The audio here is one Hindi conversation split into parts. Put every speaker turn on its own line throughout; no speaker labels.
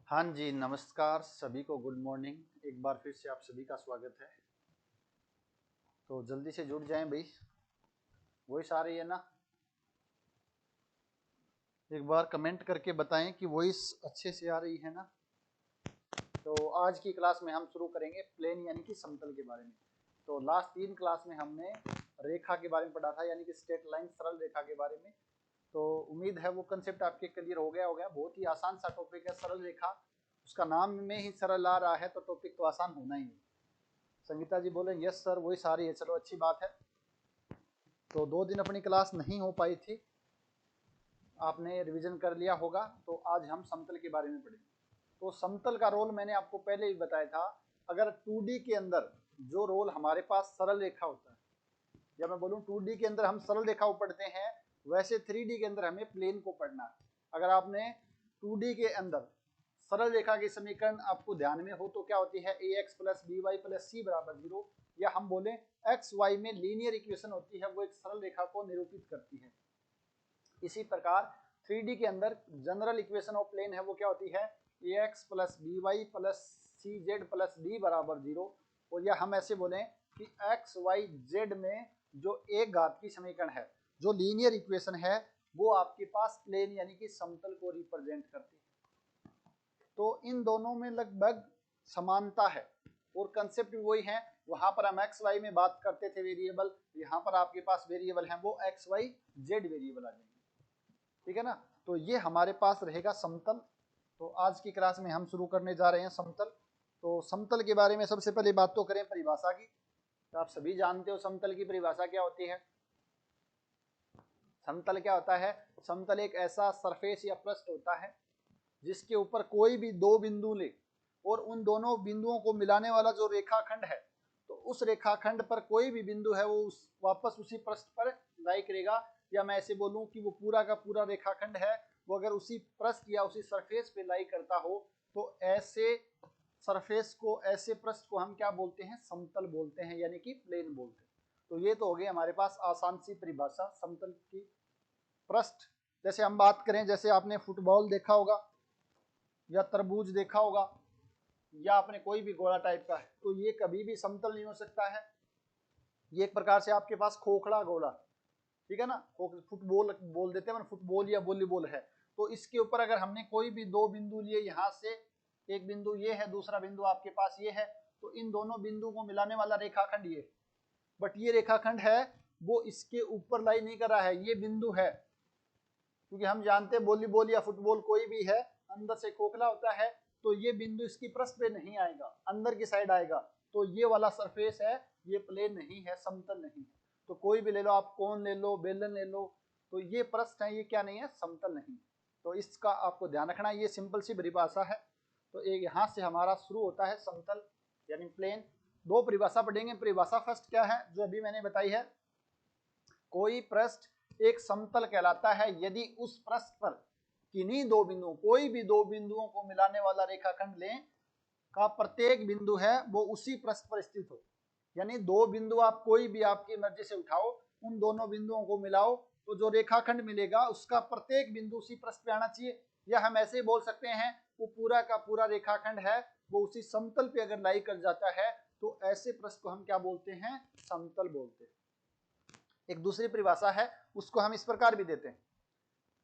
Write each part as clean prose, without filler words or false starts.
हाँ जी, नमस्कार सभी को, गुड मॉर्निंग। एक बार फिर से आप सभी का स्वागत है। तो जल्दी से जुड़ जाएं भाई, वॉइस आ रही है ना? एक बार कमेंट करके बताएं कि वॉइस अच्छे से आ रही है ना। तो आज की क्लास में हम शुरू करेंगे प्लेन यानी कि समतल के बारे में। तो लास्ट 3 क्लास में हमने रेखा के बारे में पढ़ा था, यानी कि स्ट्रेट लाइन, सरल रेखा के बारे में। तो उम्मीद है वो कंसेप्ट आपके क्लियर हो गया। बहुत ही आसान सा टॉपिक है सरल रेखा, उसका नाम में ही सरल आ रहा है तो टॉपिक तो आसान होना ही है। संगीता जी बोले यस सर, वही सारी है, चलो अच्छी बात है। तो 2 दिन अपनी क्लास नहीं हो पाई थी, आपने रिवीजन कर लिया होगा। तो आज हम समतल के बारे में पढ़ेंगे। तो समतल का रोल मैंने आपको पहले ही बताया था। अगर 2D के अंदर जो रोल हमारे पास सरल रेखा होता है, या मैं बोलूँ 2D के अंदर हम सरल रेखा को पढ़ते हैं, वैसे 3D के अंदर हमें प्लेन को पढ़ना है। अगर आपने 2D के अंदर सरल रेखा की समीकरण आपको ध्यान में हो तो क्या होती है, ax plus B Y plus सी बराबर 0, या हम बोले एक्स वाई में लीनियर इक्वेशन होती है, वो एक सरल रेखा को निरूपित करती है। इसी प्रकार 3D के अंदर जनरल इक्वेशन ऑफ प्लेन है, वो क्या होती है, ax plus B Y plus सी जेड प्लस डी बराबर 0। और या हम ऐसे बोलें कि एक्स वाई जेड में जो एक घात की समीकरण है, जो लीनियर इक्वेशन है, वो आपके पास प्लेन यानी कि समतल को रिप्रेजेंट करती है। तो इन दोनों में लगभग समानता है और कंसेप्ट भी वही है। वहां पर हम एक्स वाई में बात करते थे वेरिएबल, यहाँ पर आपके पास वेरिएबल है वो एक्स वाई जेड वेरिएबल आ जाएंगे, ठीक है ना। तो ये हमारे पास रहेगा समतल। तो आज की क्लास में हम शुरू करने जा रहे हैं समतल। तो समतल के बारे में सबसे पहले बात तो करें परिभाषा की। तो आप सभी जानते हो समतल की परिभाषा क्या होती है। समतल क्या होता है? समतल एक ऐसा सरफेस या पृष्ठ होता है जिसके ऊपर कोई भी दो बिंदु ले और उन दोनों बिंदुओं को मिलाने वाला जो रेखाखंड है, तो उस रेखाखंड पर कोई भी बिंदु है वो वापस उसी पृष्ठ पर लाई करेगा। या मैं ऐसे बोलूं कि वो पूरा का पूरा रेखाखंड है, वो अगर उसी पृष्ठ या उसी सरफेस पे लाई करता हो, तो ऐसे सरफेस को, ऐसे पृष्ठ को हम क्या बोलते हैं, समतल बोलते हैं, यानी कि प्लेन बोलते हैं। तो ये तो हो गई हमारे पास आसान सी परिभाषा समतल की। पृष्ठ, जैसे हम बात करें, जैसे आपने फुटबॉल देखा होगा या तरबूज देखा होगा, या आपने कोई भी गोला टाइप का है, तो ये कभी भी समतल नहीं हो सकता है। ये एक प्रकार से आपके पास खोखला गोला, ठीक है ना, फुटबॉल बोल देते हैं, फुटबॉल या वॉलीबॉल है। तो इसके ऊपर अगर हमने कोई भी दो बिंदु लिए, यहाँ से एक बिंदु ये है, दूसरा बिंदु आपके पास ये है, तो इन दोनों बिंदु को मिलाने वाला रेखाखंड ये, बट ये रेखाखंड है वो इसके ऊपर लाई नहीं कर रहा है, ये बिंदु है। क्योंकि हम जानते हैं वॉलीबॉल या फुटबॉल कोई भी है, अंदर से खोखला होता है, तो ये बिंदु इसकी पृष्ठ पे नहीं आएगा, अंदर की साइड आएगा। तो ये वाला सरफेस है, ये प्लेन नहीं है, समतल नहीं है। तो कोई भी ले लो आप, कोन ले लो, बेलन ले लो, तो ये पृष्ठ है, ये क्या नहीं है, समतल नहीं। तो इसका आपको ध्यान रखना, ये सिंपल सी परिभाषा है। तो एक यहाँ से हमारा शुरू होता है समतल यानी प्लेन। दो परिभाषा पढ़ेंगे। परिभाषा फर्स्ट क्या है, जो अभी मैंने बताई है, कोई पृष्ठ एक समतल कहलाता है यदि उस पृष्ठ पर किन्हीं दो बिंदुओं, कोई भी दो बिंदुओं को मिलाने वाला रेखाखंड लें, का प्रत्येक बिंदु है वो उसी पृष्ठ पर स्थित हो। यानी दो बिंदु आप कोई भी आपकी मर्जी से उठाओ, उन दोनों बिंदुओं को मिलाओ, तो जो रेखाखंड मिलेगा उसका प्रत्येक बिंदु उसी पृष्ठ पे आना चाहिए। या हम ऐसे ही बोल सकते हैं, वो पूरा का पूरा रेखाखंड है वो उसी समतल पे अगर लाई कर जाता है, तो ऐसे पृष्ठ को हम क्या बोलते हैं, समतल बोलते हैं। एक दूसरी परिभाषा है, उसको हम इस प्रकार भी देते हैं।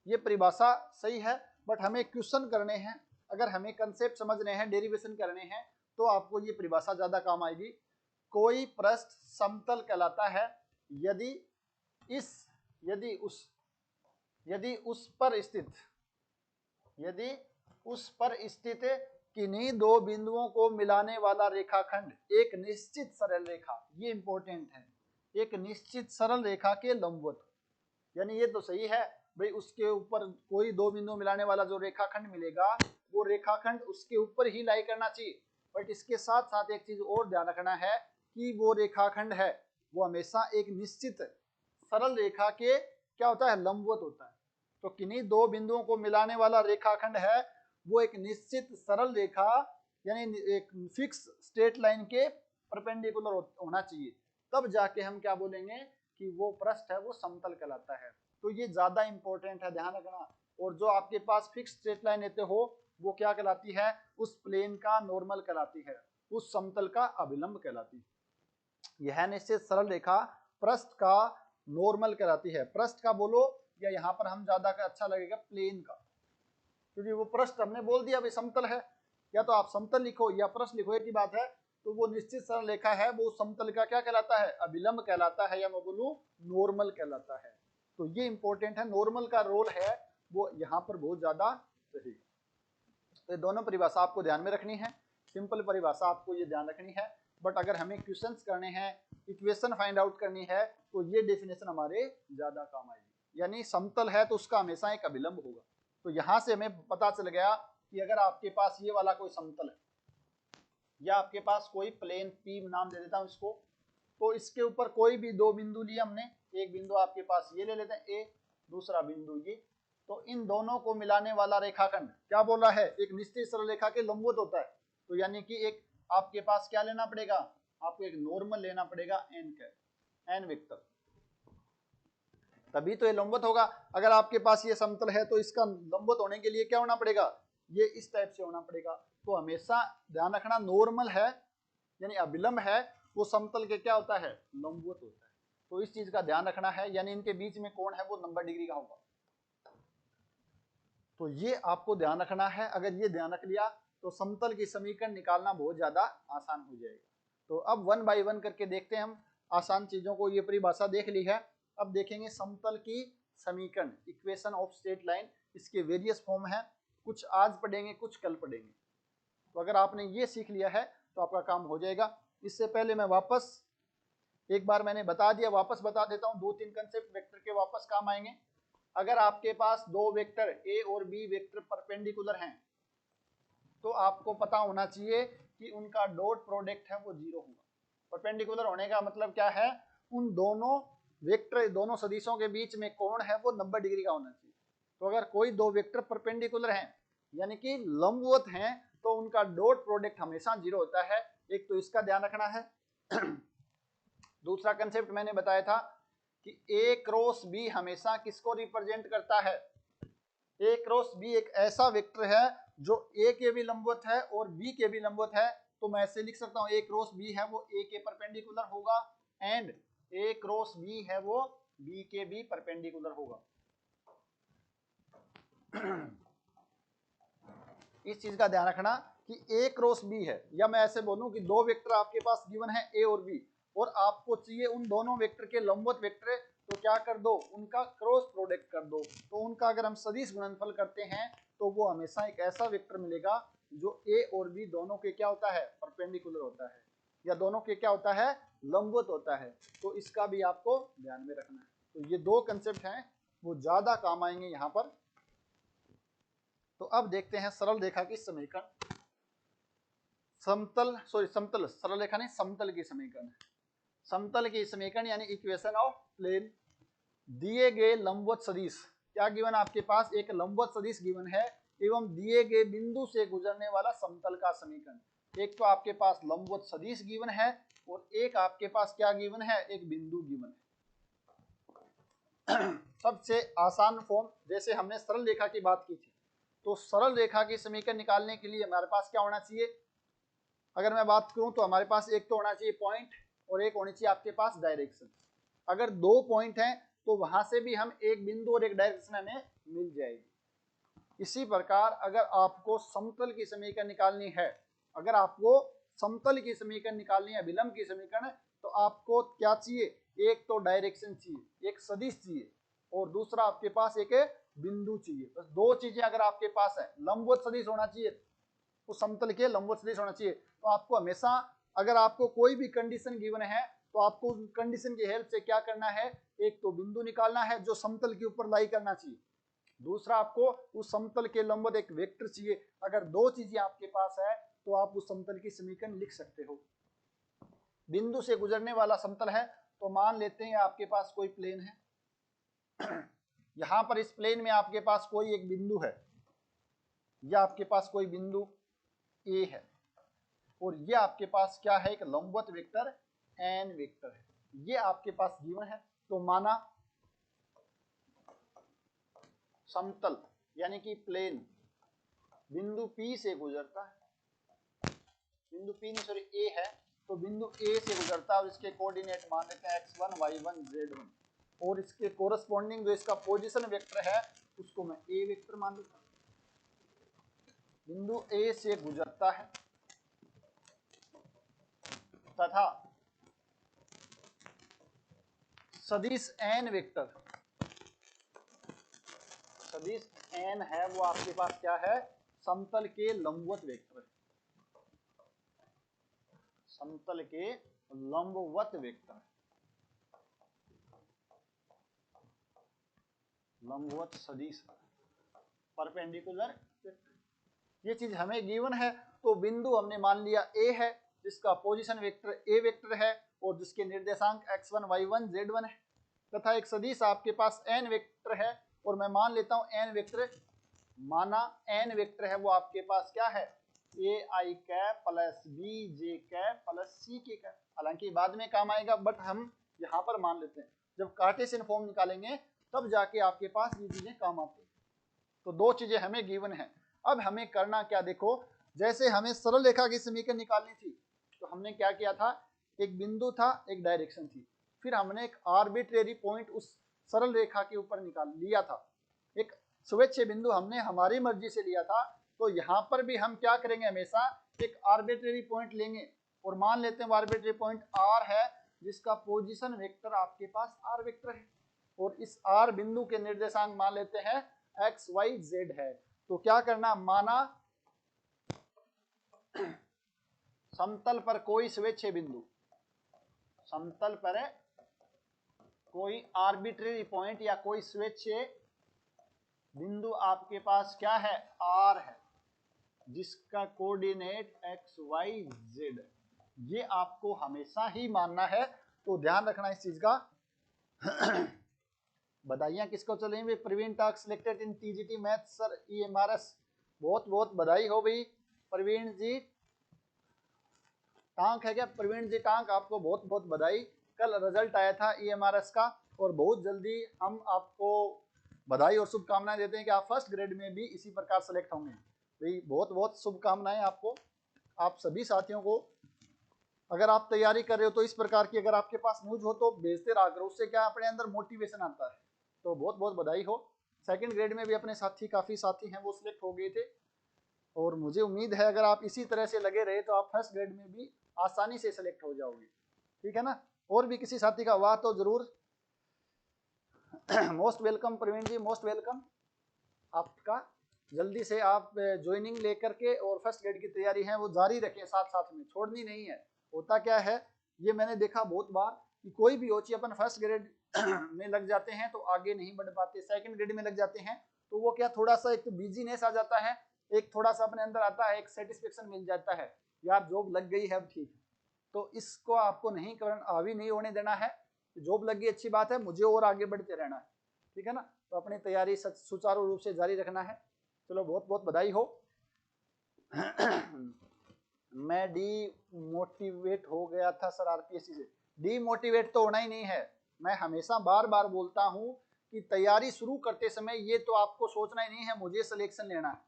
ये परिभाषा सही है, बट हमें क्वेश्चन करने हैं, अगर हमें कंसेप्ट समझने हैं, डेरिवेशन करने हैं, तो आपको ये परिभाषा ज्यादा काम आएगी। कोई पृष्ठ समतल कहलाता है यदि इस यदि उस पर स्थित किन्हीं दो बिंदुओं को मिलाने वाला रेखाखंड एक निश्चित सरल रेखा, ये इंपॉर्टेंट है, एक निश्चित सरल रेखा के लंबवत। यानी ये तो सही है भाई, उसके ऊपर कोई दो बिंदु मिलाने वाला जो रेखाखंड मिलेगा, वो रेखाखंड उसके ऊपर ही लाई करना चाहिए। बट इसके साथ साथ एक चीज और ध्यान रखना है कि वो रेखाखंड है वो हमेशा एक निश्चित सरल रेखा के क्या होता है, लंबवत होता है। तो किन्हीं दो बिंदुओं को मिलाने वाला रेखाखंड है वो एक निश्चित सरल रेखा, यानी एक फिक्स स्ट्रेट लाइन के परपेंडिकुलर होना चाहिए, तब जाके हम क्या बोलेंगे कि वो पृष्ठ है वो समतल कहलाता है। तो ये ज्यादा इंपॉर्टेंट है, ध्यान रखना। और जो आपके पास फिक्स स्ट्रेट लाइन लेते हो, वो क्या कहलाती है? उस प्लेन का नॉर्मल कहलाती है, उस समतल का अभिलंब कहलाती है। यह निश्चित सरल रेखा पृष्ठ का नॉर्मल कहलाती है। पृष्ठ का बोलो या यहाँ पर हम ज्यादा अच्छा लगेगा प्लेन का, क्योंकि वो पृष्ठ हमने बोल दिया भाई समतल है, या तो आप समतल लिखो या पृष्ठ लिखो, एक ही बात है। तो वो निश्चित सरल रेखा है, वो समतल का क्या कहलाता है? अभिलंब कहलाता है, या मैं बोलूं नॉर्मल कहलाता है। तो ये इंपॉर्टेंट है, नॉर्मल का रोल है वो यहाँ पर बहुत ज्यादा रहेगा। तो ये दोनों परिभाषा आपको ध्यान में रखनी है, सिंपल परिभाषा आपको ये ध्यान रखनी है। बट अगर हमें क्वेश्चंस करने हैं, इक्वेशन फाइंड आउट करनी है, तो ये डेफिनेशन हमारे ज्यादा काम आएगी। यानी समतल है तो उसका हमेशा एक अभिलंब होगा। तो यहां से हमें पता चल गया कि अगर आपके पास ये वाला कोई समतल है, या आपके पास कोई प्लेन पी नाम दे देता हूं इसको, तो इसके ऊपर कोई भी दो बिंदु लिए हमने, एक बिंदु आपके पास ये ले लेते हैं ए, दूसरा बिंदु ये, तो इन दोनों को मिलाने वाला रेखाखंड क्या बोला है? एक निश्चित सरल रेखा के लंबवत होता है। तो यानी कि एक आपके पास क्या लेना पड़ेगा? आपको एक नॉर्मल लेना पड़ेगा एन वेक्टर, तभी तो ये लंबवत होगा। अगर आपके पास ये समतल है तो इसका लंबवत होने के लिए क्या होना पड़ेगा? ये इस टाइप से होना पड़ेगा। तो हमेशा ध्यान रखना, नॉर्मल है यानी अभिलंब है, वो समतल के क्या होता है? लंबवत होता है। तो इस चीज का ध्यान रखना है, यानी इनके बीच में कोण है वो 90 डिग्री का होगा। तो ये आपको ध्यान रखना है। अगर ये ध्यान रख लिया तो समतल की समीकरण निकालना बहुत ज्यादा आसान हो जाएगा। तो अब 1 बाय 1 करके देखते हैं हम आसान चीजों को। ये परिभाषा देख ली है, अब देखेंगे समतल की समीकरण, इक्वेशन ऑफ स्ट्रेट लाइन। इसके वेरियस फॉर्म है, कुछ आज पढ़ेंगे कुछ कल पढ़ेंगे। तो अगर आपने ये सीख लिया है तो आपका काम हो जाएगा। इससे पहले मैं वापस एक बार मैंने बता दिया, वापस बता देता हूँ। 2-3 कंसेप्ट वेक्टर के वापस काम आएंगे। अगर आपके पास दो वेक्टर ए और बी वेक्टर परपेंडिकुलर हैं, तो आपको पता होना चाहिए कि उनका डॉट प्रोडक्ट है वो 0 होगा। परपेंडिकुलर होने का मतलब क्या है? उन दोनों वेक्टर, दोनों सदिशों के बीच में कोण है वो 90 डिग्री का होना चाहिए। तो अगर कोई दो वेक्टर परपेंडिकुलर हैं यानी कि लंबवत हैं, तो उनका डॉट प्रोडक्ट हमेशा 0 होता है। एक तो इसका ध्यान रखना है। दूसरा कंसेप्ट मैंने बताया था कि ए क्रॉस बी हमेशा किसको रिप्रेजेंट करता है? ए क्रॉस बी एक ऐसा वेक्टर है जो ए के भी लंबवत है और बी के भी लंबवत है। तो मैं ऐसे लिख सकता हूँ, ए क्रॉस बी है वो ए के परपेंडिकुलर होगा, एंड ए क्रॉस बी है वो बी के भी परपेंडिकुलर होगा। इस चीज का ध्यान रखना कि ए क्रॉस बी है, या मैं ऐसे बोलूं कि दो वेक्टर आपके पास गिवन है ए और बी, और आपको चाहिए उन दोनों वेक्टर के लंबवत वेक्टर, तो क्या कर दो? उनका क्रॉस प्रोडक्ट कर दो। तो उनका अगर हम सदिश गुणनफल करते हैं तो वो हमेशा एक ऐसा वेक्टर मिलेगा जो ए और बी दोनों के क्या होता है? परपेंडिकुलर होता है, या दोनों के क्या होता है? लंबवत होता है। तो इसका भी आपको ध्यान में रखना है। तो ये दो कंसेप्ट हैं वो ज्यादा काम आएंगे यहाँ पर। तो अब देखते हैं सरल रेखा की समीकरण। समतल सरल रेखा नहीं, समतल की समीकरण। समतल की समीकरण यानी इक्वेशन ऑफ प्लेन। दिए गए लंबवत सदिश, क्या गिवन आपके पास? एक लंबवत सदिश गिवन है एवं दिए गए बिंदु से गुजरने वाला समतल का समीकरण। एक तो आपके पास लंबवत सदिश गिवन है और एक आपके पास क्या गिवन है? एक बिंदु गिवन है। सबसे आसान फॉर्म, जैसे हमने सरल रेखा की बात की थी, तो सरल रेखा की समीकरण निकालने के लिए हमारे पास क्या होना चाहिए? अगर मैं बात करूं तो हमारे पास एक तो होना चाहिए पॉइंट और एक होनी चाहिए आपके पास डायरेक्शन। अगर दो पॉइंट हैं तो वहां से भी हम एक बिंदु और एक डायरेक्शन हमें मिल जाएगी। इसी प्रकार अगर आपको समतल की समीकरण निकालनी है, अगर आपको समतल की समीकरण निकालनी है, अभिलंब की समीकरण, तो आपको क्या चाहिए? एक तो डायरेक्शन चाहिए, एक सदिश चाहिए, और दूसरा आपके पास एक बिंदु चाहिए। बस दो चीजें अगर आपके पास है, लंबवत सदिश होना चाहिए, तो समतल के लंबवत सदिश होना चाहिए। तो आपको हमेशा अगर आपको कोई भी कंडीशन गिवन है तो आपको उस कंडीशन की हेल्प से क्या करना है? एक तो बिंदु निकालना है जो समतल के ऊपर लाई करना चाहिए, दूसरा आपको उस समतल के लंबवत एक वेक्टर चाहिए। अगर दो चीजें आपके पास है तो आप उस समतल की समीकरण लिख सकते हो। बिंदु से गुजरने वाला समतल है, तो मान लेते हैं आपके पास कोई प्लेन है। यहां पर इस प्लेन में आपके पास कोई एक बिंदु है, या आपके पास कोई बिंदु ए है, और ये आपके पास क्या है? एक लंबवत वेक्टर एन वेक्टर है, ये आपके पास गिवन है। तो माना समतल यानी कि प्लेन बिंदु P से गुजरता है, बिंदु P नहीं सॉरी A है, तो बिंदु A से गुजरता है और इसके कोऑर्डिनेट मान लेते हैं x1 y1 z1 और इसके कोरस्पॉन्डिंग जो इसका पोजीशन वेक्टर है उसको मैं A वेक्टर मान लेता हूं। बिंदु A से गुजरता है तथा सदिश n वेक्टर, सदिश n है वो आपके पास क्या है, समतल के लंबवत वेक्टर है, समतल के लंबवत वेक्टर, लंबवत सदिश परपेंडिकुलर, ये चीज हमें गिवन है। तो बिंदु हमने मान लिया A है जिसका पोजीशन वेक्टर A वेक्टर है और जिसके निर्देशांक x1 y1 z1 है, तथा एक सदिश आपके पास n वेक्टर है और मैं मान लेता हूं n वेक्टर, माना n वेक्टर है वो आपके पास क्या है, ai cap plus bj cap plus ck cap, हालांकि बाद में काम आएगा बट हम यहाँ पर मान लेते हैं, जब कार्टेशियन फॉर्म निकालेंगे तब जाके आपके पास ये चीजें काम आती है। तो दो चीजें हमें गिवन है। अब हमें करना क्या, देखो जैसे हमें सरल रेखा की समीकरण निकालनी थी तो हमने क्या किया था, एक बिंदु था एक डायरेक्शन थी, फिर हमने एक आर्बिट्रेरी पॉइंट उस सरल रेखा के ऊपर निकाल लिया था, एक स्वेच्छ बिंदु हमने हमारी मर्जी से लिया था। तो यहाँ पर भी हम क्या करेंगे, हमेशा एक आर्बिट्रेरी पॉइंट लेंगे और मान लेते हैं आर्बिट्रेरी पॉइंट R है जिसका पोजीशन वेक्टर आपके पास R वेक्टर है और इस R बिंदु के निर्देशांक मान लेते हैं x y z है। तो क्या करना, माना समतल पर कोई स्वेच्छ बिंदु, समतल पर कोई आर्बिट्रेरी पॉइंट या कोई स्वेच्छ बिंदु आपके पास क्या है, R है जिसका कोऑर्डिनेट x y z, ये आपको हमेशा ही मानना है। तो ध्यान रखना इस चीज का। बधाइयां किसको चलेंगे, Praveen task selected in TGT math sir EMRS, बहुत बहुत बधाई हो भाई प्रवीण जी। टांक है क्या प्रवीण जी, टांक आपको बहुत बहुत बधाई, कल रिजल्ट आया था EMRS का और बहुत जल्दी हम आपको बधाई और शुभकामनाएं देते हैं कि आप फर्स्ट ग्रेड में भी इसी प्रकार सेलेक्ट होंगे भाई, बहुत बहुत शुभकामनाएं आपको, आप सभी साथियों को। अगर आप तैयारी कर रहे हो तो इस प्रकार की अगर आपके पास न्यूज हो तो भेजते रहा करो, उससे क्या अपने अंदर मोटिवेशन आता है। तो बहुत बहुत बधाई हो। सेकंड ग्रेड में भी अपने साथी काफ़ी साथी हैं वो सिलेक्ट हो गए थे और मुझे उम्मीद है अगर आप इसी तरह से लगे रहे तो आप फर्स्ट ग्रेड में भी आसानी से सिलेक्ट हो जाओगे, ठीक है ना। और भी किसी साथी का हुआ तो जरूर मोस्ट वेलकम प्रवीण जी, मोस्ट वेलकम आपका। जल्दी से आप ज्वाइनिंग लेकर के और फर्स्ट ग्रेड की तैयारी है वो जारी रखें, साथ साथ में छोड़नी नहीं है। होता क्या है, ये मैंने देखा बहुत बार कि कोई भी हो चाहिए अपन फर्स्ट ग्रेड में लग जाते हैं तो आगे नहीं बढ़ पाते, सेकंड ग्रेड में लग जाते हैं तो वो क्या थोड़ा सा एक तो बिजीनेस आ जाता है, एक थोड़ा सा अपने अंदर आता है, एक सेटिस्फेक्शन मिल जाता है यार जॉब लग गई है अब ठीक है। तो इसको आपको नहीं हावी नहीं होने देना है, जॉब लग गई अच्छी बात है, मुझे और आगे बढ़ते रहना है, ठीक है ना। तो अपनी तैयारी सुचारू रूप से जारी रखना है। चलो बहुत बहुत बधाई हो। मैं डीमोटिवेट हो गया था सर आरपीएससी से, डीमोटिवेट तो होना ही नहीं है। मैं हमेशा बार बार बोलता हूं कि तैयारी शुरू करते समय ये तो आपको सोचना ही नहीं है मुझे सिलेक्शन लेना है,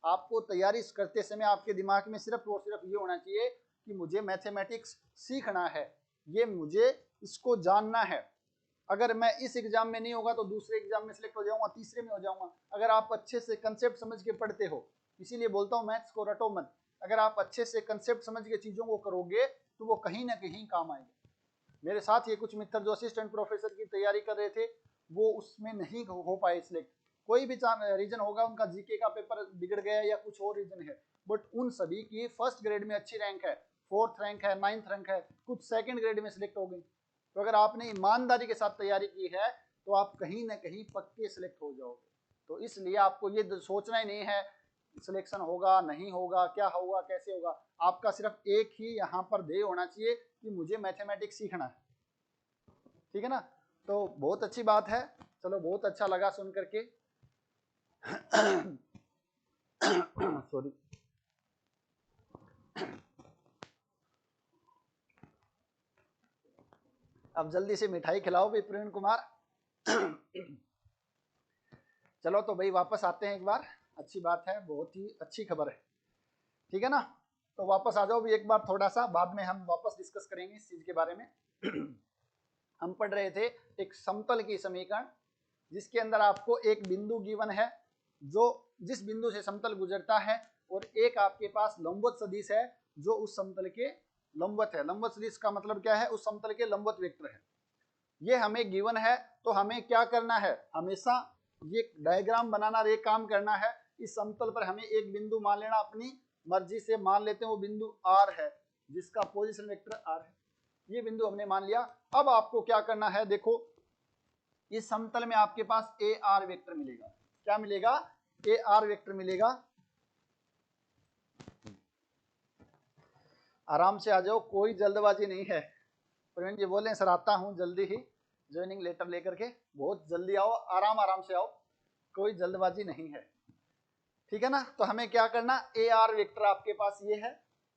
आपको तैयारी करते समय आपके दिमाग में सिर्फ और सिर्फ ये होना चाहिए कि मुझे मैथमेटिक्स सीखना है, ये मुझे इसको जानना है। अगर मैं इस एग्जाम में नहीं होगा तो दूसरे एग्जाम में सिलेक्ट हो जाऊंगा, तीसरे में हो जाऊंगा। अगर आप अच्छे से कंसेप्ट समझ के पढ़ते हो, इसीलिए बोलता हूँ मैथ्स को रटो मत, अगर आप अच्छे से कंसेप्ट समझ के चीजों को करोगे तो वो कहीं ना कहीं काम आएगा। मेरे साथ ये कुछ मित्र जो असिस्टेंट प्रोफेसर की तैयारी कर रहे थे वो उसमें नहीं हो पाए सिलेक्ट, कोई भी रीजन होगा, उनका जीके का पेपर बिगड़ गया या कुछ और रीजन है, बट उन सभी की फर्स्ट ग्रेड में अच्छी रैंक है, 4th रैंक है, 9th रैंक है, कुछ सेकंड ग्रेड में सिलेक्ट हो गई। तो अगर आपने ईमानदारी के साथ तैयारी की है तो आप कहीं ना कहीं पक्के सिलेक्ट हो जाओगे। तो इसलिए आपको ये सोचना ही नहीं है सिलेक्शन होगा नहीं होगा, क्या होगा कैसे होगा, आपका सिर्फ एक ही यहाँ पर ध्येय होना चाहिए कि मुझे मैथमेटिक्स सीखना है, ठीक है ना। तो बहुत अच्छी बात है, चलो बहुत अच्छा लगा सुन करके। सॉरी, अब जल्दी से मिठाई खिलाओ भाई प्रवीण कुमार। चलो तो भाई वापस आते हैं एक बार अच्छी बात है, बहुत ही अच्छी खबर है। ठीक है ना, तो वापस आ जाओ भी एक बार, थोड़ा सा बाद में हम वापस डिस्कस करेंगे इस चीज के बारे में। हम पढ़ रहे थे एक समतल की समीकरण, जिसके अंदर आपको एक बिंदु गिवन है जो जिस बिंदु से समतल गुजरता है, और एक आपके पास लंबवत सदिश है जो उस समतल के लंबवत है। लंबवत सदिश का मतलब क्या है? उस समतल के लंबवत वेक्टर है। ये हमें गिवन है, तो हमें क्या करना है? हमेशा ये डायग्राम बनाना, ये काम करना है। इस समतल पर हमें एक बिंदु मान लेना, अपनी मर्जी से मान लेते हैं वो बिंदु आर है, जिसका पोजीशन वेक्टर आर है। ये बिंदु हमने मान लिया। अब आपको क्या करना है? देखो, इस समतल में आपके पास ए आर वेक्टर मिलेगा। क्या मिलेगा? ए आर वेक्टर मिलेगा। आराम से आ जाओ, कोई जल्दबाजी नहीं है। प्रवीण जी बोले सर आता हूं जल्दी ही, ज्वाइनिंग लेटर लेकर के, बहुत जल्दी आओ, आराम आराम से आओ, कोई जल्दबाजी नहीं है। ठीक है ना, तो हमें क्या करना? ए आर वेक्टर आपके पास ये है,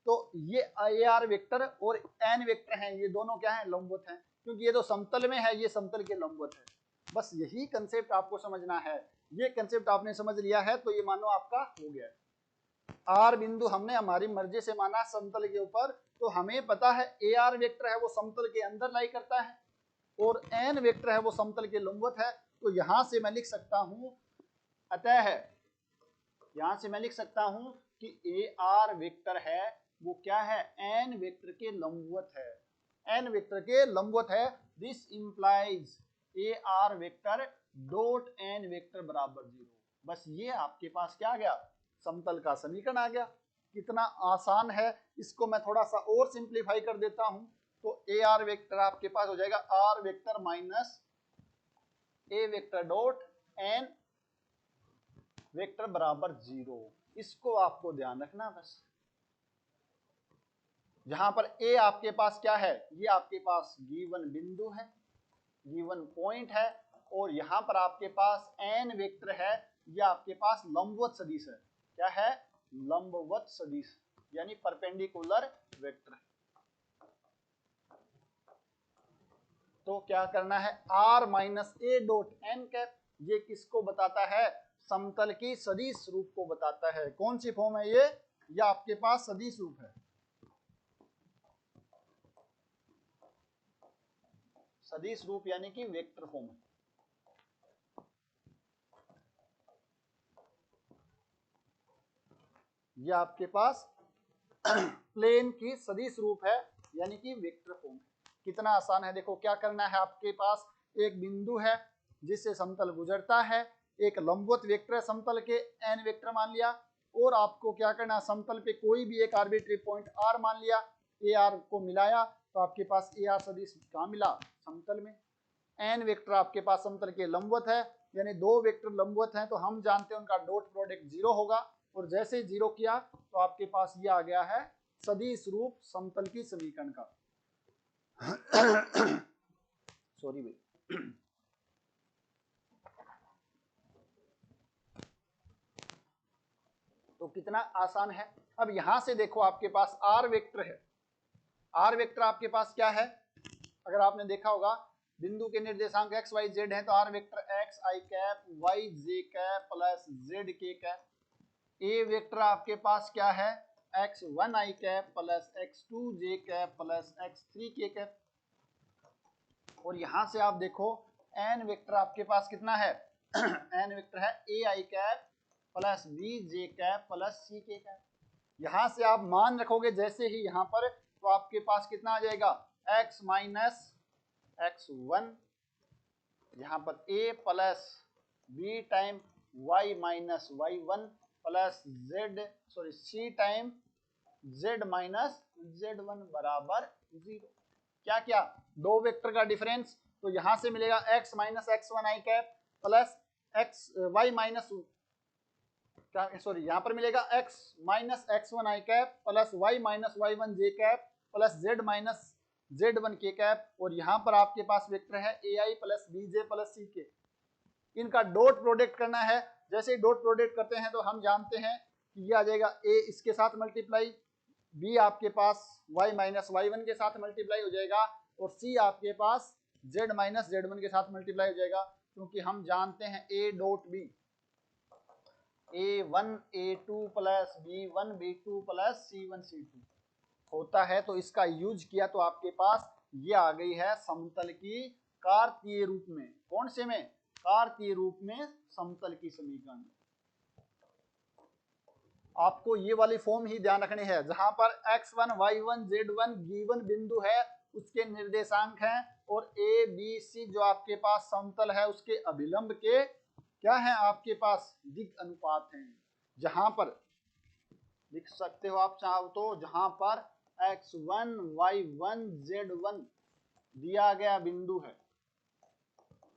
तो ये ए आर वेक्टर और एन वेक्टर हैं, ये दोनों क्या है? लंबवत हैं, क्योंकि ये तो समतल में है, ये समतल के लंबवत है। बस यही कंसेप्ट आपको समझना है। ये कंसेप्ट आपने समझ लिया है तो ये मानो आपका हो गया। आर बिंदु हमने हमारी मर्जी से माना समतल के ऊपर, तो हमें पता है ए आर वेक्टर है वो समतल के अंदर लाई करता है, और एन वेक्टर है वो समतल के लंबवत है। तो यहां से मैं लिख सकता हूं, अतः यहां से मैं लिख सकता हूं कि ए आर वेक्टर है वो क्या है? एन वेक्टर के लंबवत है। एन वेक्टर के लंबवत है। This implies a r vector dot n vector बराबर 0। बस ये आपके पास क्या आ गया? समतल का समीकरण आ गया। कितना आसान है। इसको मैं थोड़ा सा और सिंप्लीफाई कर देता हूं, तो ए आर वेक्टर आपके पास हो जाएगा r vector minus a vector dot n vector बराबर 0। इसको आपको ध्यान रखना बस। जहां पर ए आपके पास क्या है? ये आपके पास गिवन बिंदु है, गिवन पॉइंट है, और यहां पर आपके पास एन वेक्टर है, ये आपके पास लंबवत सदिश है। क्या है? लंबवत सदिश, यानी परपेंडिकुलर वेक्टर। तो क्या करना है? R minus a dot n cap, ये किसको बताता है? समतल की सदिश रूप को बताता है। कौन सी फॉर्म है ये? आपके पास सदिश रूप है, सदिश रूप यानी कि वेक्टर फॉर्म। ये आपके पास प्लेन की सदिश रूप है, यानी कि वेक्टर फॉर्म। कितना आसान है। देखो क्या करना है, आपके पास एक बिंदु है जिससे समतल गुजरता है, एक लंबवत वेक्टर है समतल के, एन वेक्टर मान लिया, और आपको क्या करना है? समतल पे कोई भी एक आर्बिट्री पॉइंट आर मान लिया, ए आर को मिलाया, तो आपके पास ए आर सदिश कहाँ मिला? समतल में। एन वेक्टर आपके पास समतल के लंबवत है, यानी दो वेक्टर लंबवत हैं, तो हम जानते हैं उनका डॉट प्रोडक्ट 0 होगा, और जैसे ही 0 किया तो आपके पास ये आ गया है सदिश रूप समतल की समीकरण का। सॉरी भाई। तो कितना आसान है। अब यहां से देखो आपके पास आर वेक्टर है। आर वेक्टर आपके पास क्या है? अगर आपने देखा होगा, बिंदु के निर्देशांक एक्स वाई जेड है, तो r vector x i cap y j cap plus z k cap. A vector आपके पास क्या है? X one i cap plus x two j cap plus x three k cap. और यहां से आप देखो एन वेक्टर आपके पास कितना है? एन वेक्टर है ए I cap plus B J cap plus C K cap. यहां से आप मान रखोगे जैसे ही यहां पर, तो आपके पास कितना आ जाएगा? एक्स माइनस एक्स वन, यहां पर A plus B time Y minus Y one plus Z sorry C time Z minus Z one बराबर 0। क्या क्या? दो वेक्टर का डिफरेंस, तो यहां से मिलेगा x minus x one i cap plus x y minus, sorry यहां पर मिलेगा x minus x one i cap plus y minus Y one j cap plus z minus Z one k cap. और यहां पर आपके पास वेक्टर है ए i plus B j plus C k. इनका डॉट प्रोडक्ट करना है। जैसे ही डॉट प्रोडक्ट करते हैं तो हम जानते हैं कि ये आ जाएगा ए इसके साथ मल्टीप्लाई, बी आपके पास y माइनस वाई वन के साथ मल्टीप्लाई हो जाएगा, और सी आपके पास z माइनस जेड वन के साथ मल्टीप्लाई हो जाएगा, क्योंकि हम जानते हैं a dot b A1 A2 plus B1 B2 plus C1 C2 होता है। तो इसका यूज किया तो आपके पास ये आ गई है समतल की कार्तीय रूप में। कौन से में? कार्तीय रूप में समतल की समीकरण। आपको ये वाली फॉर्म ही ध्यान रखनी है, जहां पर x1 y1 z1 गिवन बिंदु है उसके निर्देशांक हैं और a b c जो आपके पास समतल है उसके अभिलंब के क्या है आपके पास दिक् अनुपात हैं। जहां पर लिख सकते हो आप चाहो तो, जहां पर x1 y1 z1 दिया गया बिंदु है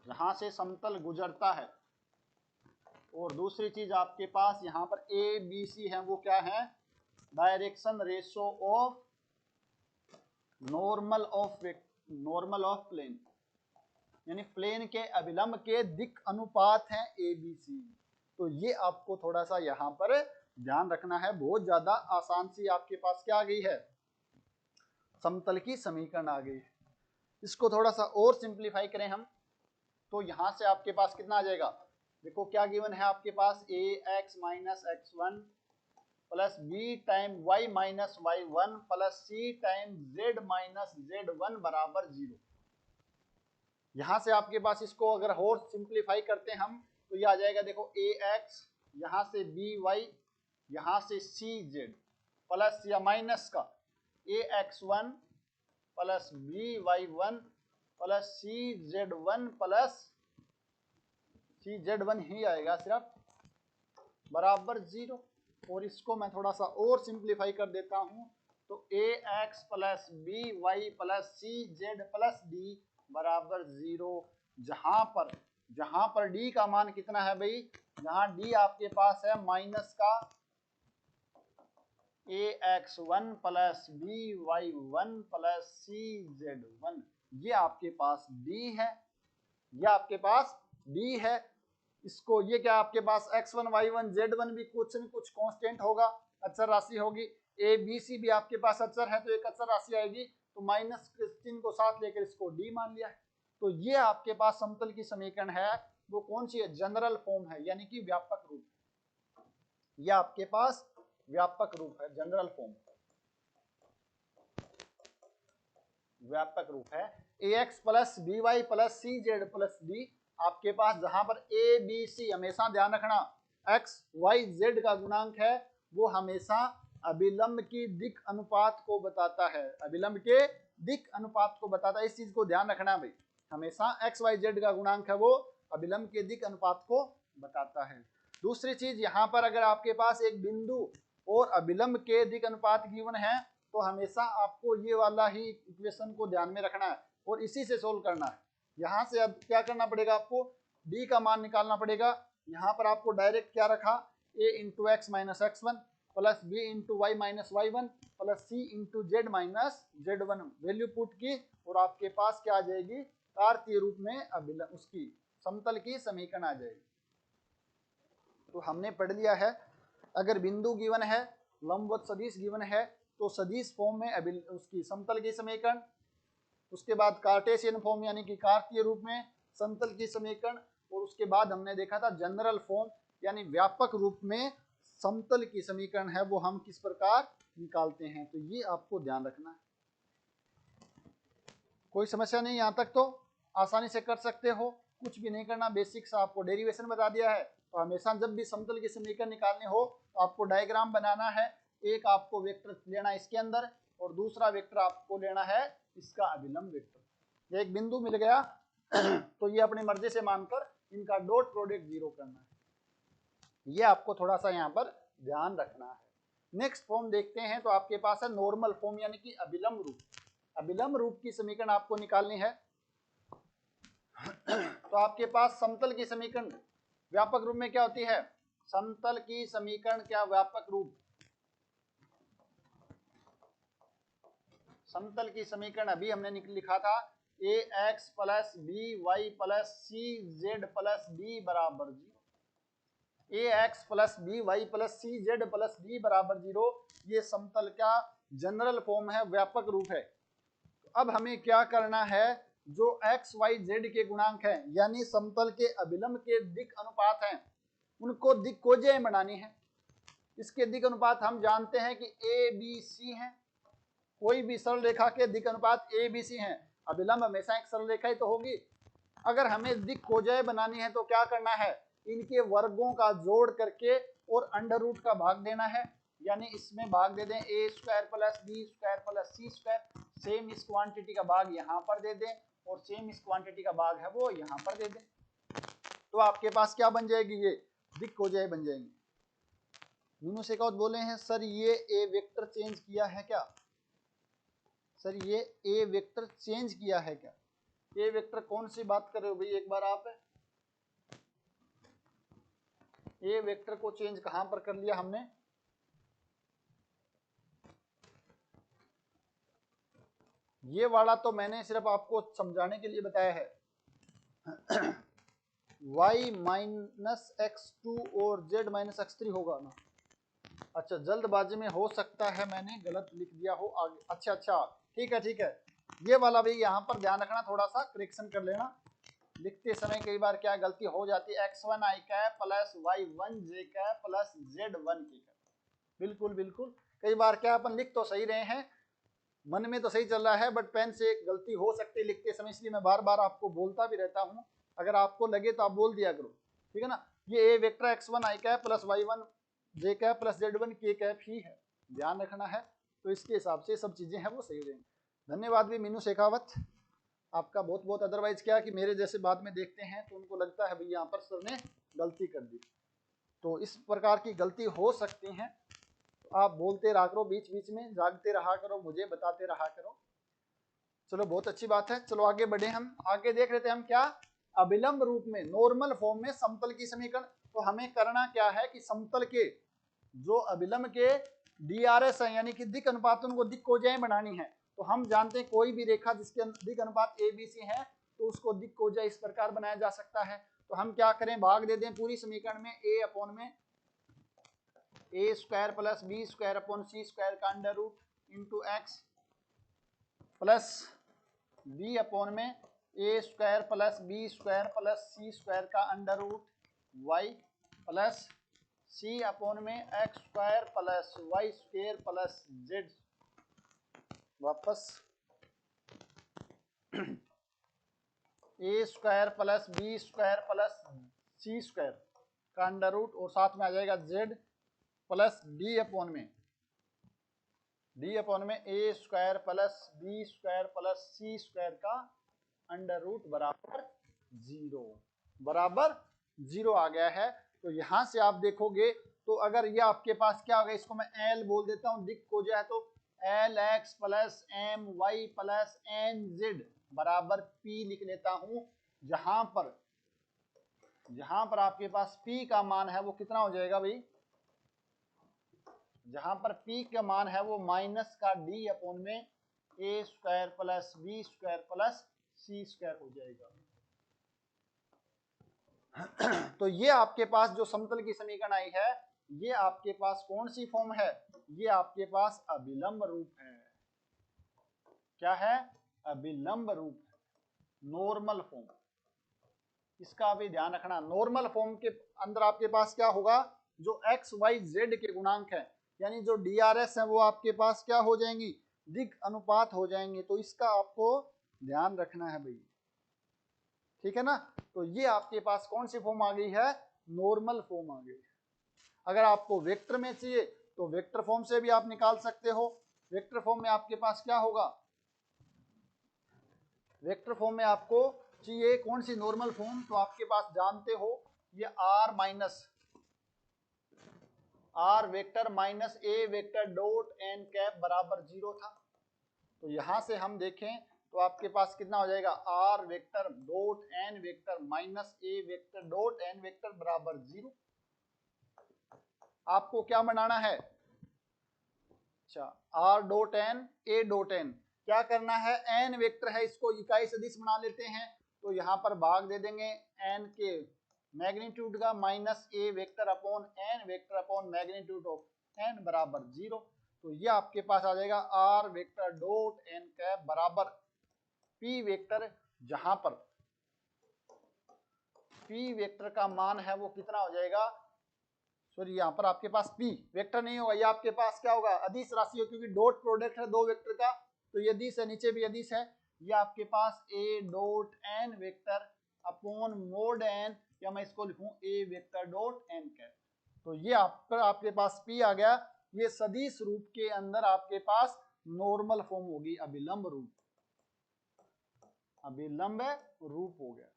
जहां से समतल गुजरता है, और दूसरी चीज आपके पास यहाँ पर ए बी सी है, वो क्या है? Direction ratio of normal of plane, यानी प्लेन के अभिलंब के दिक् अनुपात है ए बी सी। तो ये आपको थोड़ा सा यहाँ पर ध्यान रखना है। बहुत ज्यादा आसान सी आपके पास क्या आ गई है? समतल की समीकरण आ गई है। इसको थोड़ा सा और सिंप्लीफाई करें हम, तो यहां से आपके पास कितना आ जाएगा? देखो क्या गिवन है आपके पास, a x minus x1 plus B time y minus y1 plus c time z minus z1 बराबर 0। यहां से आपके पास इसको अगर और सिंप्लीफाई करते हैं हम, तो ये आ जाएगा देखो ए एक्स, यहां से बी वाई, यहां से सी जेड प्लस या माइनस का a x1 plus b y1 plus c z1 plus c z1 ही आएगा सिर्फ, बराबर 0। और इसको मैं थोड़ा सा और सिंप्लीफाई कर देता हूं, तो a x plus B Y plus C Z plus D बराबर 0। जहां पर डी का मान कितना है भाई? जहां डी आपके पास है माइनस का a x one plus B y one plus C z one, ये आपके पास डी है, ये आपके पास डी है। इसको ये क्या आपके पास x1 y1 z1 भी कुछ न कुछ कांस्टेंट होगा, अचर राशि होगी। ए बी सी भी आपके पास अचर है, तो एक अचर राशि आएगी, तो माइनस के चिन्ह को साथ लेकर इसको डी मान लिया है। तो ये आपके पास समतल की समीकरण है, वो कौन सी है? जनरल फॉर्म है, यानी कि व्यापक रूप। ये आपके पास व्यापक रूप है, जनरल फॉर्म, व्यापक रूप है। A x plus B Y plus C Z plus d आपके पास, जहां पर ए बी सी हमेशा ध्यान रखना एक्स वाई जेड का गुणांक है, वो हमेशा अभिलंब की दिक् अनुपात को बताता है, अभिलंब के दिक् अनुपात को बताता है। इस चीज को ध्यान रखना भाई, हमेशा एक्स वाई जेड का गुणांक है वो अभिलंब के दिक् अनुपात को बताता है। दूसरी चीज, यहाँ पर अगर आपके पास एक बिंदु और अभिलंब के दिक् अनुपात गिवन है, तो हमेशा आपको ये वाला ही इक्वेशन को ध्यान में रखना है और इसी से सोल्व करना है। यहां से अब क्या करना पड़ेगा आपको? d का मान निकालना पड़ेगा। यहाँ पर आपको डायरेक्ट क्या रखा? a into x minus x1 plus b into y minus y1 plus c into z minus z1 value put की, और आपके पास क्या आ जाएगी? कार्तीय रूप में अभिलंब उसकी समतल की समीकरण आ जाएगी। तो हमने पढ़ लिया है, अगर बिंदु गिवन है, लंबवत सदिश गिवन है, तो सदिश फॉर्म में उसकी समतल की समीकरण, उसके बाद कार्टेशियन फॉर्म यानी कि कार्तीय रूप में समतल की समीकरण, और उसके बाद हमने देखा था जनरल फॉर्म यानी व्यापक रूप में समतल की समीकरण है, वो हम किस प्रकार निकालते हैं। तो ये आपको ध्यान रखना है। कोई समस्या नहीं, यहाँ तक तो आसानी से कर सकते हो, कुछ भी नहीं करना, बेसिक्स आपको डेरिवेशन बता दिया है। तो हमेशा जब भी समतल की समीकरण निकालने हो तो आपको डायग्राम बनाना है। एक आपको वेक्टर लेना है इसके अंदर, और दूसरा वेक्टर आपको लेना है इसका अभिलंब वेक्टर। एक बिंदु मिल गया तो ये अपनी मर्जी से मानकर इनका डॉट प्रोडक्ट 0 करना है। ये आपको थोड़ा सा यहाँ पर ध्यान रखना है। नेक्स्ट फॉर्म देखते हैं, तो आपके पास है नॉर्मल फॉर्म यानी कि अभिलंब रूप। अभिलंब रूप की समीकरण आपको निकालनी है। तो आपके पास समतल की समीकरण व्यापक रूप में क्या होती है? समतल की समीकरण क्या व्यापक रूप? समतल की समीकरण अभी हमने लिखा था a x plus B Y plus C Z plus D बराबर 0। A x plus B Y plus C Z plus D बराबर 0, ये समतल का जनरल फॉर्म है, व्यापक रूप है। अब हमें क्या करना है? जो एक्स वाई जेड के गुणांक हैं, यानी समतल के अभिलंब के दिक् अनुपात हैं, उनको दिक्कोजय बनानी है। इसके दिक् अनुपात हम जानते हैं कि ए बी सी है। कोई भी सरल रेखा के दिक् अनुपात ए बी सी है। अभिलंब हमेशा एक सरल रेखा ही तो होगी। अगर हमें दिक्कोजय बनानी है तो क्या करना है, इनके वर्गों का जोड़ करके और अंडर रूट का भाग देना है। यानी इसमें भाग दे दें a square plus b square plus c square. Same इस क्वांटिटी का भाग यहाँ पर दे दें और सेम इस क्वांटिटी का भाग है वो यहाँ पर दे दें। तो आपके पास क्या बन जाएगी, ये दिक्कोजय बन जाएंगी। मीनू शेखावत बोले हैं सर ये ए वेक्टर चेंज किया है क्या? सर ये ए वेक्टर चेंज किया है क्या? ए वेक्टर कौन सी बात कर रहे हो भाई, एक बार आप ए वेक्टर को चेंज कहां पर कर लिया हमने? ये वाला तो मैंने सिर्फ आपको समझाने के लिए बताया है। y माइनस x2 और z माइनस x3 होगा ना। अच्छा, जल्दबाजी में हो सकता है मैंने गलत लिख दिया हो आगे। अच्छा ठीक है। ये वाला भी यहाँ पर ध्यान रखना, थोड़ा सा करेक्शन कर लेना। लिखते समय कई बार क्या गलती हो जाती है, x1 i cap plus y1 j cap plus z1 k cap. बिल्कुल कई बार क्या अपन लिख तो सही रहे हैं, मन में तो सही चल रहा है, बट पेन से एक गलती हो सकती है लिखते समय, इसलिए मैं बार बार आपको बोलता भी रहता हूँ। अगर आपको लगे तो आप बोल दिया करो, ठीक है ना। ये a vector x1 i cap plus y1 j cap plus z1 k cap ही है, ध्यान रखना है। तो इसके हिसाब से सब चीजें हैं वो सही रहेंगी। धन्यवाद भी मीनू शेखावत आपका बहुत। अदरवाइज क्या कि मेरे जैसे बाद में देखते हैं तो उनको लगता है भाई यहाँ पर सर ने गलती कर दी। तो इस प्रकार की गलती हो सकती है, तो आप बोलते रहा करो, बीच बीच में जागते रहा करो, मुझे बताते रहा करो। चलो बहुत अच्छी बात है। चलो आगे बढ़े, हम आगे देख लेते हैं हम क्या, अभिलंब रूप में नॉर्मल फॉर्म में समतल की समीकरण। तो हमें करना क्या है कि समतल के जो अभिलंब के DRS है यानी कि दिक् अनुपात, उनको दिक्कोजय बनानी है। तो हम जानते हैं कोई भी रेखा जिसके दिक् अनुपात ABC है तो उसको दिक्कोजय इस प्रकार बनाया जा सकता है। तो हम क्या करें, भाग दे दें पूरी समीकरण में a अपॉन में a square plus b square upon c square का under root into x plus b upon में a square plus b square plus c square का under root y plus c upon में x square plus y square plus z. वापस a square plus b square plus c square का अंडर रूट और साथ में आ जाएगा जेड प्लस डी अपॉन में a square plus b square plus c square का अंडर रूट बराबर जीरो आ गया है। तो यहां से आप देखोगे तो अगर ये आपके पास क्या होगा, इसको मैं एल बोल देता हूं, दिक्कोजय है तो l x plus m y plus n z बराबर पी लिख लेता हूं। जहां पर आपके पास पी का मान है वो कितना हो जाएगा भाई, जहां पर पी का मान है वो माइनस का डी अपॉन में a square plus b square plus c square हो जाएगा। तो ये आपके पास जो समतल की समीकरण आई है, ये आपके पास कौन सी फॉर्म है, ये आपके पास अभिलंब रूप है। क्या है, अभिलंब रूप है, नॉर्मल फॉर्म। इसका भी ध्यान रखना, नॉर्मल फॉर्म के अंदर आपके पास क्या होगा, जो एक्स वाई जेड के गुणांक है यानी जो DRS है वो आपके पास क्या हो जाएंगी, दिक् अनुपात हो जाएंगे। तो इसका आपको ध्यान रखना है भाई, ठीक है ना। तो ये आपके पास कौन सी फॉर्म आ गई है, नॉर्मल फॉर्म आ गई। अगर आपको वेक्टर में चाहिए तो वेक्टर फॉर्म से भी आप निकाल सकते हो। वेक्टर फॉर्म में आपके पास क्या होगा, वेक्टर फॉर्म में आपको चाहिए कौन सी, नॉर्मल फॉर्म। तो आपके पास जानते हो ये r vector minus a vector dot n cap बराबर 0 था। तो यहां से हम देखें तो आपके पास कितना हो जाएगा, r vector dot n vector minus a vector dot n vector बराबर 0। आपको क्या बनाना है, अच्छा r dot n a dot n, क्या करना है, एन वेक्टर है इसको इकाई सदिश बना लेते हैं। तो यहां पर भाग दे देंगे एन के मैग्नीट्यूड का minus a vector upon n vector upon magnitude of n बराबर 0। तो ये आपके पास आ जाएगा r vector dot n cap बराबर पी वेक्टर, जहां पर पी वेक्टर का मान है वो कितना हो जाएगा, सॉरी यहाँ पर आपके पास p वेक्टर नहीं होगा, ये आपके पास क्या होगा, अदिश राशि हो, क्योंकि डॉट प्रोडक्ट है दो वेक्टर का, तो ये अदिश है, नीचे भी अदिश है। ये आपके पास a dot n vector upon mode n, या मैं इसको लिखूं a vector dot n cap. तो ये आपके पास p आ गया। ये सदिश रूप के अंदर आपके पास नॉर्मल फॉर्म होगी, अभिलंब रूप, अभिलंब रूप हो गया।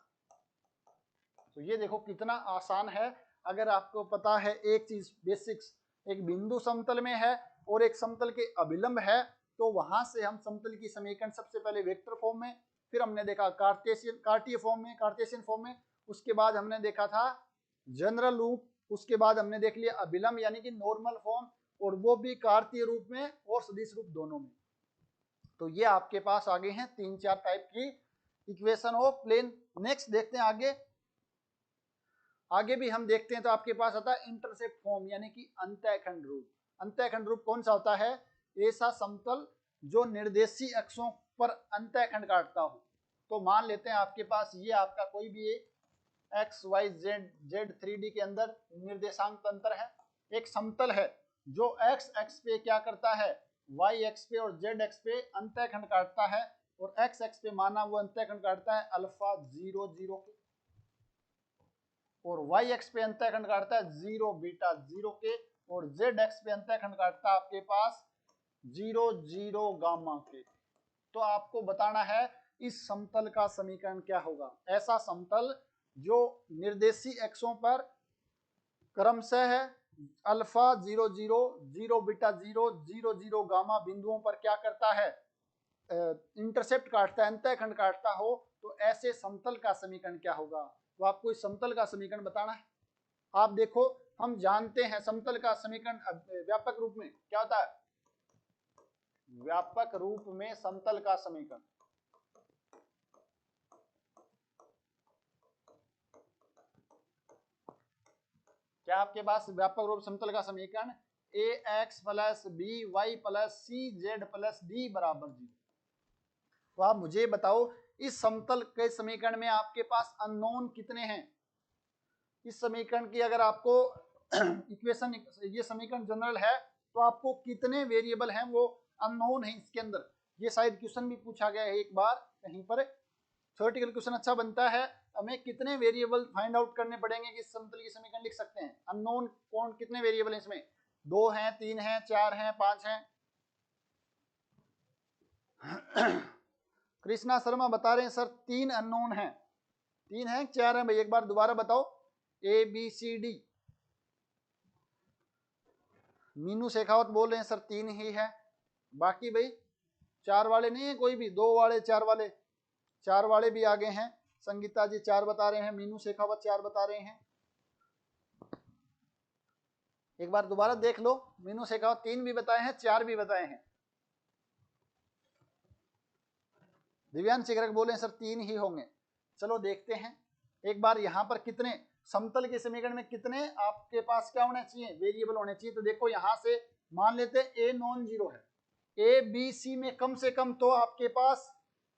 तो ये देखो कितना आसान है। अगर आपको पता है एक चीज बेसिक्स, एक बिंदु समतल में है और एक समतल के अभिलंब है, तो वहां से हम समतल की समीकरण सबसे पहले वेक्टर फॉर्म में, फिर हमने देखा कार्टीय फॉर्म में, कार्टेशियन फॉर्म में, उसके बाद हमने देखा था जनरल रूप, उसके बाद हमने देख लिया अभिलंब यानी कि नॉर्मल फॉर्म, और वो भी कार्तीय रूप में और सदिश रूप दोनों में। तो ये आपके पास आगे हैं 3-4 टाइप की इक्वेशन ऑफ प्लेन। नेक्स्ट देखते हैं आगे। आगे भी हम देखते हैं तो आपके पास आता है इंटरसेप्ट फॉर्म यानी कि अंतःखंड रूप। अंतःखंड रूप कौन सा होता है, ऐसा समतल जो निर्देशीय अक्षों पर अंतःखंड काटता हो। तो मान लेते हैं आपके पास ये आपका कोई भी x Y Z Z 3D के अंदर निर्देशांक तंत्र है। एक समतल है जो एक्स एक्स पे क्या करता है, वाई एक्स पे और जेड एक्स पे अंतःखंड काटता है, और एक्स एक्स पे माना वो अंतःखंड काटता है अल्फा 0 0 के, और वाई एक्स पे अंतःखंड काटता है 0 बीटा 0 के, और जेड एक्स पे अंतःखंड काटता है आपके पास 0 0 गामा के। तो आपको बताना है इस समतल का समीकरण क्या होगा। ऐसा समतल जो निर्देशीय अक्षों पर क्रमशः है अल्फा 0 0 0 बीटा 0 0 0 गामा बिंदुओं पर क्या करता है, इंटरसेप्ट काटता है, अंतःखंड काटता हो, तो ऐसे समतल का समीकरण क्या होगा। तो आपको इस समतल का समीकरण बताना है। आप देखो हम जानते हैं समतल का समीकरण व्यापक रूप में क्या होता है, व्यापक रूप में समतल का समीकरण क्या, आपके पास व्यापक रूप समतल का समीकरण ax plus B Y plus सी जेड प्लस डी बराबर 0। तो आप मुझे बताओ इस समतल के समीकरण में आपके पास अननोन कितने हैं। इस समीकरण की अगर आपको इक्वेशन, ये समीकरण जनरल है, तो आपको कितने वेरिएबल हैं वो अननोन है इसके अंदर। ये शायद क्वेश्चन भी पूछा गया है एक बार कहीं पर, थ्योरेटिकल क्वेश्चन अच्छा बनता है, हमें कितने वेरिएबल फाइंड आउट करने पड़ेंगे कि समतल की समीकरण लिख सकते हैं। अननोन कौन, कितने वेरिएबल हैं इसमें, 2 हैं, 3 हैं, 4 हैं, 5 हैं। कृष्णा शर्मा बता रहे हैं सर 3 अननोन हैं। 3 हैं 4 हैं भाई, एक बार दोबारा बताओ। A B C D. Meenu Shekhawat बोल रहे हैं सर 3 ही है, बाकी भाई 4 वाले नहीं है कोई भी, 2 वाले 4 वाले, 4 वाले भी आगे हैं। संगीता जी 4 बता रहे हैं, मीनू शेखावत 4 बता रहे हैं। एक बार दोबारा देख लो, मीनू शेखावत 3 भी बताए हैं, 4 भी बताए हैं। दिव्यांश शिखरक बोले सर 3 ही होंगे। चलो देखते हैं एक बार यहाँ पर कितने समतल के समीकरण में कितने आपके पास क्या होने चाहिए, वेरिएबल होने चाहिए। तो देखो यहाँ से मान लेते हैं ए नॉन जीरो है, ए बी सी में कम से कम तो आपके पास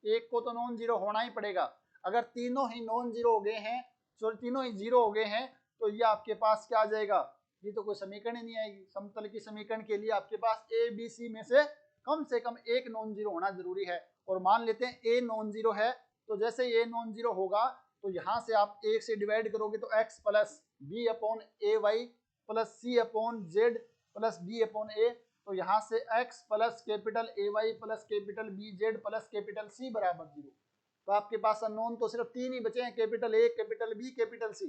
एक को तो नॉन जीरो होना ही पड़ेगा। अगर तीनों ही नॉन जीरो हो गए हैं, सॉरी तीनों ही जीरो हो गए हैं, तो ये आपके पास क्या आ जाएगा, ये तो कोई समीकरण ही नहीं आएगी। समतल की समीकरण के लिए आपके पास ए बी सी में से कम एक नॉन जीरो होना जरूरी है। और मान लेते हैं ए नॉन जीरो है, तो जैसे ए नॉन जीरो होगा तो यहाँ से आप एक से डिवाइड करोगे तो x plus b upon a y plus c upon z plus d upon a, तो यहाँ से x plus capital A y plus capital B z plus capital C बराबर 0। तो आपके पास अननोन तो सिर्फ 3 ही बचे हैं, capital A capital B capital C,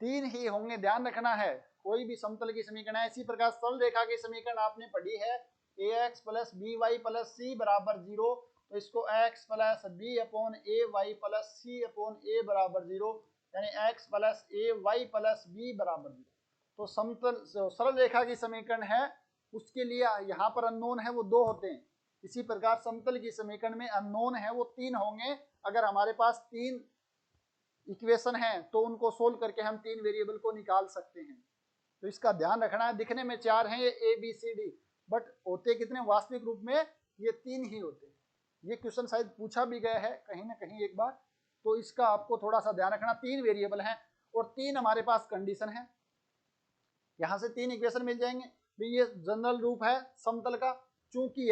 3 ही होंगे, ध्यान रखना है। कोई भी समतल की समीकरण है, इसी प्रकार सरल रेखा की समीकरण आपने पढ़ी है ax plus B Y plus सी बराबर 0, तो इसको x plus b upon a y plus c upon a बराबर 0, यानी x plus a y plus b बराबर 0। तो समतल सरल रेखा की समीकरण है, उसके लिए यहाँ पर अननोन है वो 2 होते हैं। इसी प्रकार समतल की समीकरण में अननोन है वो 3 होंगे। अगर हमारे पास 3 इक्वेशन है तो उनको सोल्व करके हम 3 वेरिएबल को निकाल सकते हैं। तो इसका ध्यान रखना है। दिखने में 4 हैं ये A B C D, but होते कितने, वास्तविक रूप में ये 3 ही होते हैं। ये क्वेश्चन शायद पूछा भी गया है कहीं ना कहीं एक बार, तो इसका आपको थोड़ा सा ध्यान रखना। 3 वेरिएबल हैं और 3 हमारे पास कंडीशन है। यहां से 3 इक्वेशन मिल जाएंगे। भी ये जनरल रूप है समतल का, चूंकि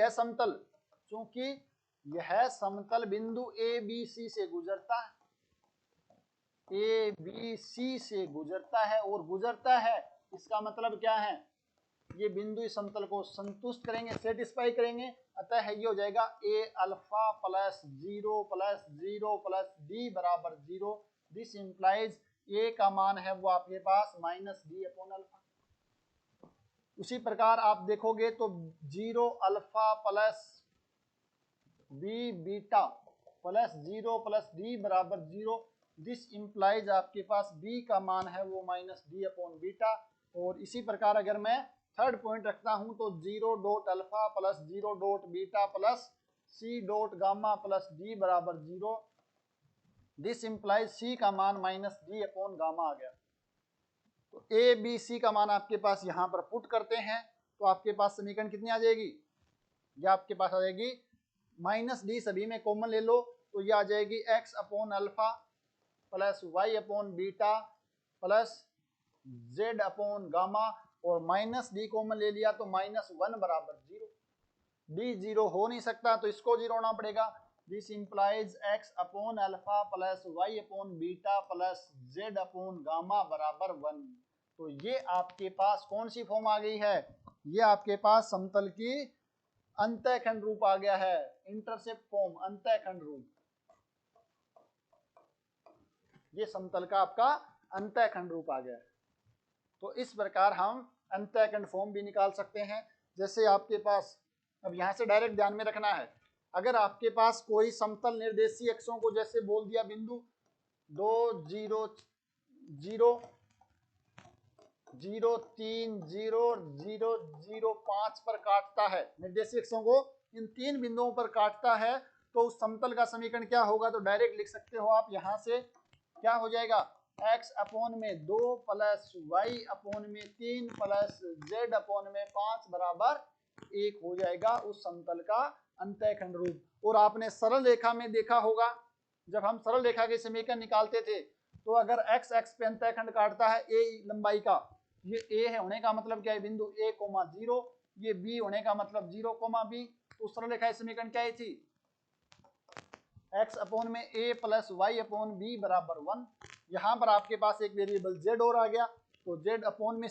यह समतल बिंदु ए बी सी से गुजरता है, ए बी सी से गुजरता है और गुजरता है, इसका मतलब क्या है, ये बिंदु इस समतल को संतुष्ट करेंगे, सेटिस्फाई करेंगे। अतः ये हो जाएगा a alpha plus 0 plus 0 plus D बराबर 0। दिस इंप्लाइज ए का मान है वो आपके पास माइनस डी अपॉन अल्फा। उसी प्रकार आप देखोगे तो 0 alpha plus b beta plus 0 plus D बराबर 0। दिस इंप्लाइज आपके पास बी का मान है वो माइनस डी अपॉन बीटा। और इसी प्रकार अगर मैं थर्ड पॉइंट रखता हूं तो 0 dot alpha plus 0 dot beta plus c dot gamma plus D बराबर 0। दिस इंप्लाइज सी का मान माइनस डी अपॉन गामा आ गया। तो ए बी सी का मान आपके पास यहां पर पुट करते हैं तो आपके पास समीकरण कितनी आ जाएगी, या आपके पास आ जाएगी माइनस डी, सभी में कॉमन ले लो तो ये आ जाएगी x upon alpha plus y upon beta plus z upon gamma, और माइनस डी कॉमन ले लिया तो माइनस 1 बराबर 0। डी 0 हो नहीं सकता तो इसको 0 होना पड़ेगा। This implies x upon alpha plus y upon beta plus z upon gamma बराबर 1। तो ये आपके पास कौन सी फॉर्म आ गई है, ये आपके पास समतल की अंतःखंड रूप आ गया है, इंटरसेप्ट फॉर्म अंतःखंड रूप। ये समतल का आपका अंतःखंड रूप आ गया है। तो इस प्रकार हम अंतःखंड फॉर्म भी निकाल सकते हैं। जैसे आपके पास, अब यहां से डायरेक्ट ध्यान में रखना है, अगर आपके पास कोई समतल निर्देशीय अक्षों को जैसे बोल दिया बिंदु 2 0 0 0 3 0 0 0 5 पर काटता है, निर्देशीय अक्षों को इन 3 बिंदुओं पर काटता है, तो उस समतल का समीकरण क्या होगा, तो डायरेक्ट लिख सकते हो आप। यहां से क्या हो जाएगा, x अपॉन में 2 प्लस वाई अपॉन में 3 प्लस जेड अपॉन में 5 बराबर 1 हो जाएगा उस समतल का अंतःखंड रूप। और आपने सरल रेखा में देखा होगा, जब हम सरल रेखा के समीकरण निकालते थे तो अगर x x पे अंतःखंड काटता है a लंबाई का, ये a है होने का मतलब क्या है, बिंदु a, 0, ये b होने का मतलब 0, b। तो सरल रेखा समीकरण क्या थी, x अपॉन में a प्लस वाई अपॉन बी बराबर 1। यहाँ पर आपके पास एक वेरिएबल z और आ गया तो z अपॉन में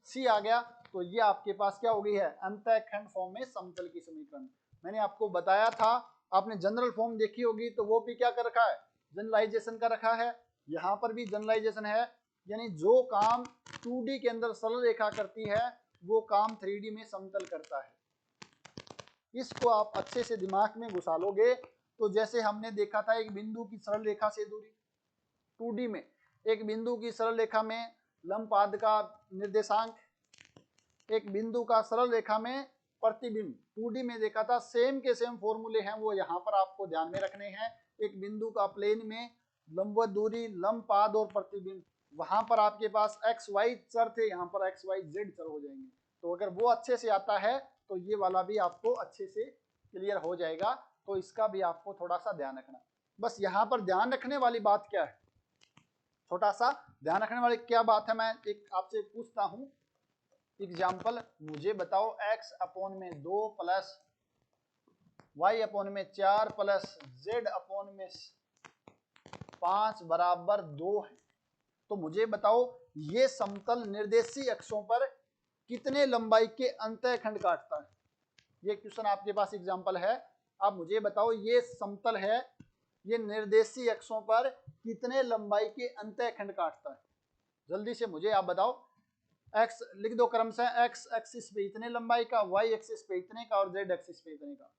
c आ गया। तो ये आपके पास क्या हो गई है, अंतःखंड फॉर्म में समतल की समीकरण। मैंने आपको बताया था, आपने जनरल फॉर्म देखी होगी तो वो भी क्या कर रखा है, जनरलाइजेशन का रखा है। यहाँ पर भी जनरलाइजेशन है, यानी जो काम 2D के अंदर सरल रेखा करती है वो काम 3D में समतल करता है। इसको आप अच्छे से दिमाग में घुसा लोगे तो जैसे हमने देखा था एक बिंदु की सरल रेखा से दूरी 2D में, एक बिंदु की सरल रेखा में लंब पाद का निर्देशांक, एक बिंदु का सरल रेखा में प्रतिबिंब 2D में देखा था। सेम के सेम फॉर्मूले हैं वो यहाँ पर आपको ध्यान में रखने हैं। एक बिंदु का प्लेन में लंबवत दूरी, लंब पाद और प्रतिबिंब, वहां पर आपके पास एक्स वाई चर थे, यहाँ पर एक्स वाई जेड चर हो जाएंगे। तो अगर वो अच्छे से आता है तो ये वाला भी आपको अच्छे से क्लियर हो जाएगा। तो इसका भी आपको थोड़ा सा ध्यान रखना। बस यहाँ पर ध्यान रखने वाली बात क्या है, छोटा सा ध्यान रखने वाली क्या बात है, मैं एक आपसे पूछता हूँ एग्जाम्पल, मुझे बताओ x अपॉन में 2 प्लस y अपॉन में 4 प्लस z अपॉन में 5 बराबर 2 है। तो मुझे बताओ ये समतल निर्देशीय अक्षों पर कितने लंबाई के अंतःखंड काटता है। ये क्वेश्चन आपके पास एग्जाम्पल है। अब मुझे बताओ ये समतल है, ये निर्देशीय अक्षों पर कितने लंबाई के अंतःखंड काटता है। जल्दी से मुझे आप बताओ, x लिख दो क्रम से, x एक्सिस पे इतने लंबाई का, y एक्सिस पे इतने का और z एक्सिस पे इतने का।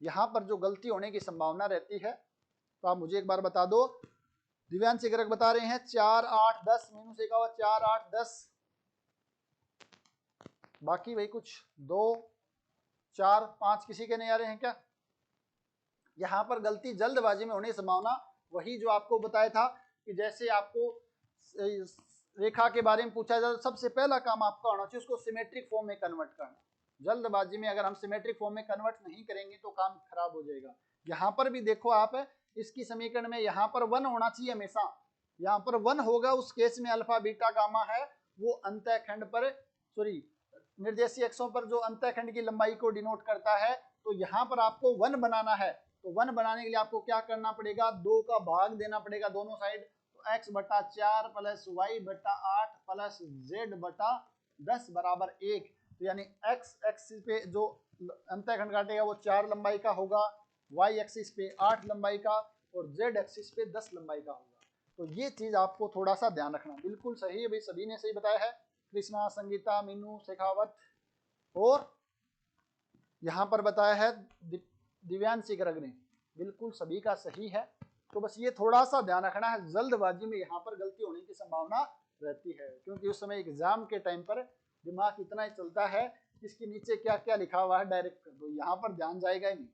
यहाँ पर जो गलती होने की संभावना रहती है तो आप मुझे एक बार बता दो। दिव्यांश ग्रह बता रहे हैं 4 8 10 मीनू से कहा 4 8 10, बाकी वही कुछ 2 4 5 किसी के नहीं आ रहे हैं क्या। यहाँ पर गलती जल्दबाजी में होने की संभावना, वही जो आपको बताया था कि जैसे आपको रेखा के बारे में पूछा जाए तो सबसे पहला काम आपका होना चाहिए उसको सिमेट्रिक फॉर्म में कन्वर्ट करना। जल्दबाजी में अगर हम सिमेट्रिक फॉर्म में कन्वर्ट नहीं करेंगे तो काम खराब हो जाएगा। यहाँ पर भी देखो आप, इसकी समीकरण में यहाँ पर 1 होना चाहिए हमेशा, यहाँ पर 1 होगा उस केस में अल्फा बीटा गामा है वो अंतःखंड पर निर्देशीय अक्षों पर जो अंतःखंड की लंबाई को डिनोट करता है। तो यहाँ पर आपको 1 बनाना है, तो 1 बनाने के लिए आपको क्या करना पड़ेगा, 2 का भाग देना पड़ेगा दोनों साइड। तो x/4 plus y/8 plus z/10 बराबर 1। तो यानी x एक्सिस पे जो अंतःखंड काटेगा वो 4 लंबाई का होगा, y एक्सिस पे 8 लंबाई का और z एक्सिस पे 10 लंबाई का होगा। तो ये चीज आपको थोड़ा सा ध्यान रखना। बिल्कुल सही है भाई, सभी ने सही बताया है, कृष्णा, संगीता, मीनू, शेखावत, और यहाँ पर बताया है दिव्यांशी गर्ग ने, बिल्कुल सभी का सही है। तो बस ये थोड़ा सा ध्यान रखना है, जल्दबाजी में यहाँ पर गलती होने की संभावना रहती है, क्योंकि उस समय एग्जाम के टाइम पर दिमाग इतना ही चलता है इसके नीचे क्या क्या लिखा हुआ है डायरेक्ट कर दो, यहाँ पर ध्यान जाएगा ही नहीं,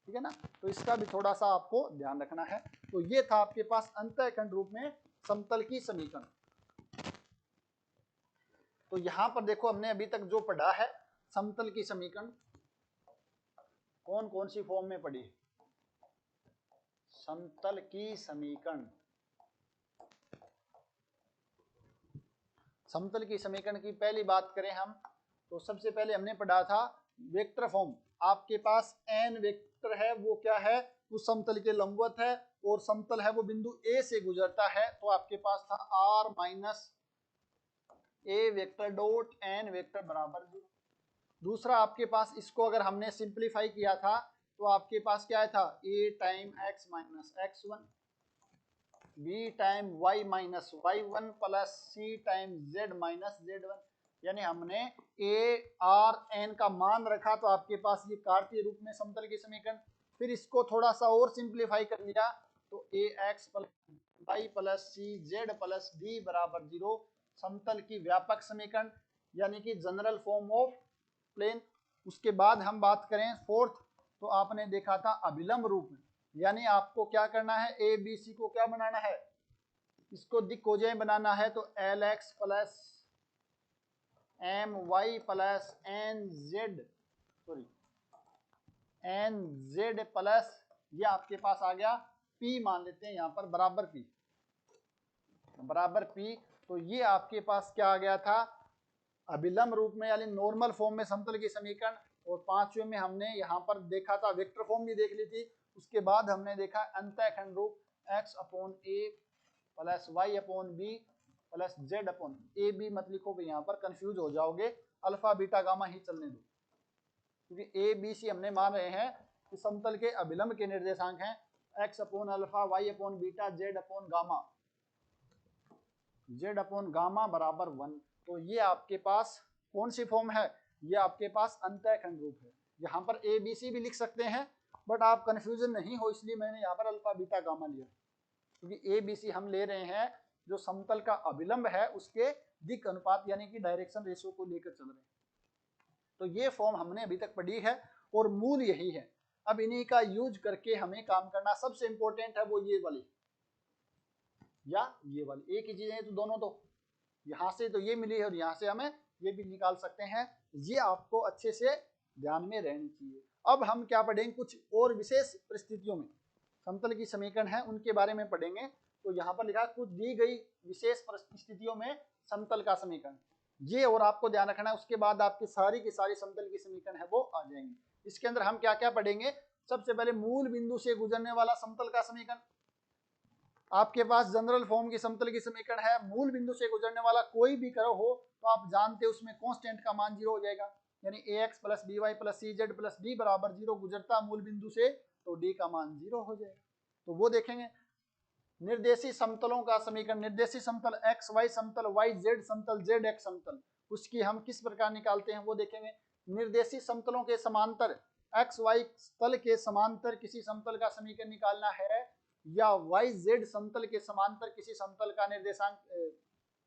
ठीक है ना। तो इसका भी थोड़ा सा आपको ध्यान रखना है। तो ये था आपके पास अंतःखंड रूप में समतल की समीकरण। तो यहां पर देखो हमने अभी तक जो पढ़ा है समतल की समीकरण कौन कौन सी फॉर्म में पढ़ी। समतल की समीकरण, समतल की समीकरण की पहली बात करें हम तो सबसे पहले हमने पढ़ा था वेक्टर फॉर्म। आपके पास n वेक्टर है, वो क्या है, उस समतल के लंबवत है और समतल है वो बिंदु A से गुजरता है। तो आपके पास था r minus a vector dot n vector बराबर 0। दूसरा आपके पास इसको अगर हमने सिंप्लीफाई किया था तो आपके पास क्या था, a time x minus x1 b time y minus y1 plus c time z minus z1। यानी हमने a r n का मान रखा तो आपके पास ये कार्तीय रूप में समतल की समीकरण। फिर इसको थोड़ा सा और सिंप्लीफाई कर लिया तो ax plus y plus c z plus d बराबर 0 समतल की व्यापक समीकरण, यानी कि जनरल फॉर्म ऑफ प्लेन। उसके बाद हम बात करें फोर्थ, तो आपने देखा था अभिलंब रूप में, यानी आपको क्या करना है, ए बी सी को क्या बनाना है, इसको दिक्कोजय बनाना है। तो l x plus m y plus n z plus ये आपके पास आ गया पी, मान लेते हैं यहाँ पर बराबर पी। तो ये आपके पास क्या आ गया था, अभिलंब रूप में यानी नॉर्मल फॉर्म में समतल की समीकरण। और पांचवें में हमने यहाँ पर देखा था वेक्टर फॉर्म भी देख ली थी। उसके बाद हमने देखा अंतःखंड रूप x upon a plus y upon b plus z upon a b मत लिखो भाई, यहाँ पर कंफ्यूज हो जाओगे, अल्फा बीटा गामा ही चलने दो, क्योंकि ए बी सी हमने मान रहे हैं कि समतल के अभिलंब के निर्देशांक हैं x upon alpha y upon beta z upon gamma बराबर 1। तो ये आपके पास कौन सी फॉर्म है, ये आपके पास अंतःखंड रूप है। यहाँ पर ए बी सी भी लिख सकते हैं, बट आप कंफ्यूजन नहीं हो इसलिए मैंने यहाँ पर अल्फा बीटा गामा लिया, क्योंकि ए बी सी हम ले रहे हैं जो समतल का अभिलंब है उसके दिक् अनुपात यानी कि डायरेक्शन रेशियो को लेकर चल रहे हैं। तो ये फॉर्म हमने अभी तक पढ़ी है और मूल यही है। अब इन्हीं का यूज करके हमें काम करना, सबसे इंपॉर्टेंट है वो ये वाली या ये वाली, एक ही चीज है तो दोनों, तो यहाँ से तो ये मिली है और यहाँ से हमें ये भी निकाल सकते हैं। ये आपको अच्छे से ध्यान में रहनी चाहिए। अब हम क्या पढ़ेंगे, कुछ और विशेष परिस्थितियों में समतल की समीकरण है उनके बारे में पढ़ेंगे। तो यहाँ पर लिखा कुछ दी गई विशेष परिस्थितियों में समतल का समीकरण, ये और आपको ध्यान रखना है। उसके बाद आपकी सारी की सारी समतल की समीकरण है वो आ जाएंगी। इसके अंदर हम क्या क्या पढ़ेंगे, सबसे पहले मूल बिंदु से गुजरने वाला समतल का समीकरण। आपके पास जनरल फॉर्म की समतल की समीकरण है, मूल बिंदु से गुजरने वाला कोई भी कर्व हो तो आप जानते हैं उसमें कांस्टेंट का मान 0 हो जाएगा, यानी ax plus B Y plus सी जेड प्लस डी बराबर 0 गुजरता मूल बिंदु से तो d का मान 0 हो जाएगा। तो वो देखेंगे। निर्देशी समतलों का समीकरण, निर्देशी समतल एक्स वाई समतल, वाई जेड समतल, जेड एक्स समतल, उसकी हम किस प्रकार निकालते हैं वो देखेंगे। निर्देशी समतलों के समांतर एक्स वाई तल के समांतर किसी समतल का समीकरण निकालना है, या वाई जेड समतल के समांतर किसी समतल का निर्देशांक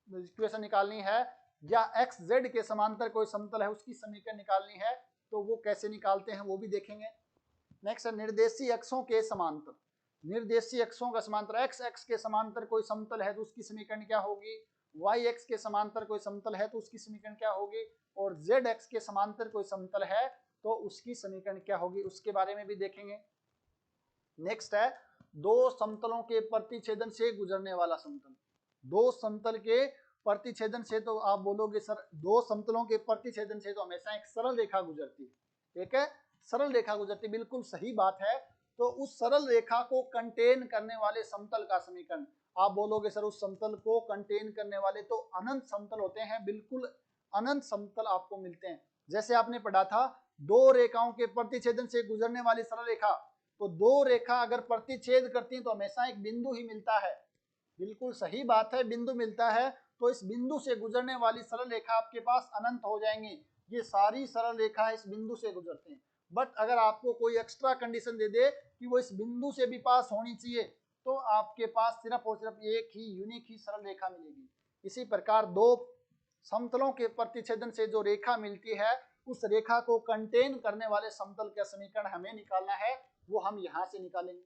इक्वेशन निकालनी है, या एक्स जेड के समांतर कोई समतल है उसकी समीकरण निकालनी है, तो वो कैसे निकालते हैं वो भी देखेंगे। नेक्स्ट है निर्देशी अक्षों के समांतर, निर्देशी अक्षों का समांतर एक्स एक्स के समांतर कोई समतल है तो उसकी समीकरण क्या होगी, वाई एक्स के समांतर कोई समतल है तो उसकी समीकरण क्या होगी, और जेड एक्स के समांतर कोई समतल है तो उसकी समीकरण क्या होगी, उसके बारे में भी देखेंगे। नेक्स्ट है दो समतलों के प्रतिच्छेदन से गुजरने वाला समतल। दो समतल के प्रतिच्छेदन से, तो आप बोलोगे सर दो समतलों के प्रतिच्छेदन से तो हमेशा एक सरल रेखा गुजरती है, ठीक है, सरल रेखा गुजरती, बिल्कुल सही बात है। तो उस सरल रेखा को कंटेन करने वाले समतल का समीकरण, आप बोलोगे सर उस समतल को कंटेन करने वाले तो अनंत समतल होते हैं, बिल्कुल अनंत समतल आपको मिलते हैं। जैसे आपने पढ़ा था दो रेखाओं के प्रतिच्छेदन से गुजरने वाली सरल रेखा, तो दो रेखा अगर प्रतिच्छेद करती हैं तो हमेशा एक बिंदु ही मिलता है, बिल्कुल सही बात है, बिंदु मिलता है। तो इस बिंदु से गुजरने वाली सरल रेखा आपके पास अनंत हो जाएंगी, ये सारी सरल रेखा इस बिंदु से गुजरते हैं। बट अगर आपको कोई एक्स्ट्रा कंडीशन दे दे कि वो इस बिंदु से भी पास होनी चाहिए, तो आपके पास सिर्फ और सिर्फ एक ही यूनिक ही सरल रेखा मिलेगी। इसी प्रकार दो समतलों के प्रतिच्छेदन से जो रेखा मिलती है, उस रेखा को कंटेन करने वाले समतल का समीकरण हमें निकालना है, वो हम यहां से निकालेंगे।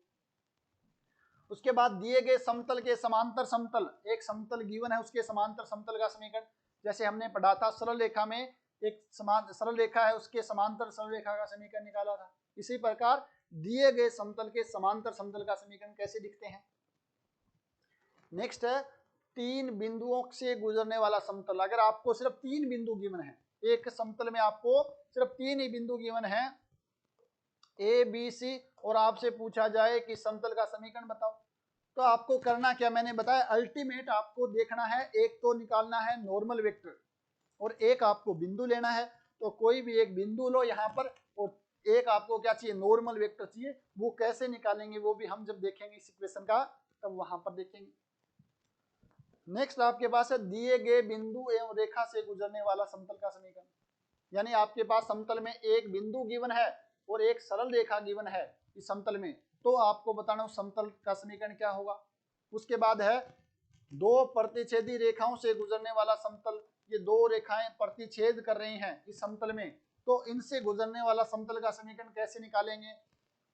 उसके बाद दिए गए समतल के समांतर समतल, एक समतल गिवन है उसके समांतर समतल का समीकरण, जैसे हमने पढ़ा था सरल रेखा में एक समान सरल रेखा है उसके समांतर सरल रेखा का समीकरण निकाला था। इसी प्रकार दिए गए समतल के समांतर समतल का समीकरण कैसे दिखते हैं। नेक्स्ट है तीन बिंदुओं से गुजरने वाला समतल। अगर आपको सिर्फ तीन बिंदु गिवन है, एक समतल में आपको सिर्फ तीन ही बिंदु गिवन है ए बी सी, और आपसे पूछा जाए कि समतल का समीकरण बताओ, तो आपको करना क्या, मैंने बताया अल्टीमेट आपको देखना है, एक तो निकालना है नॉर्मल वेक्टर और एक आपको बिंदु लेना है। तो कोई भी एक बिंदु लो यहाँ पर, और एक आपको क्या चाहिए, नॉर्मल वेक्टर चाहिए। वो कैसे निकालेंगे वो भी हम जब देखेंगे इस इक्वेशन का, तब वहां पर देखेंगे। नेक्स्ट आपके पास है दिए गए बिंदु एवं रेखा से गुजरने वाला समतल का समीकरण, यानी आपके पास समतल में एक बिंदु गिवन है और एक सरल रेखा गिवन है इस समतल में, तो आपको बताना उस समतल का समीकरण क्या होगा। उसके बाद है दो प्रतिच्छेदी रेखाओं से गुजरने वाला समतल, ये दो रेखाएं प्रतिच्छेद कर रही हैं इस समतल में, तो इनसे गुजरने वाला समतल का समीकरण कैसे निकालेंगे।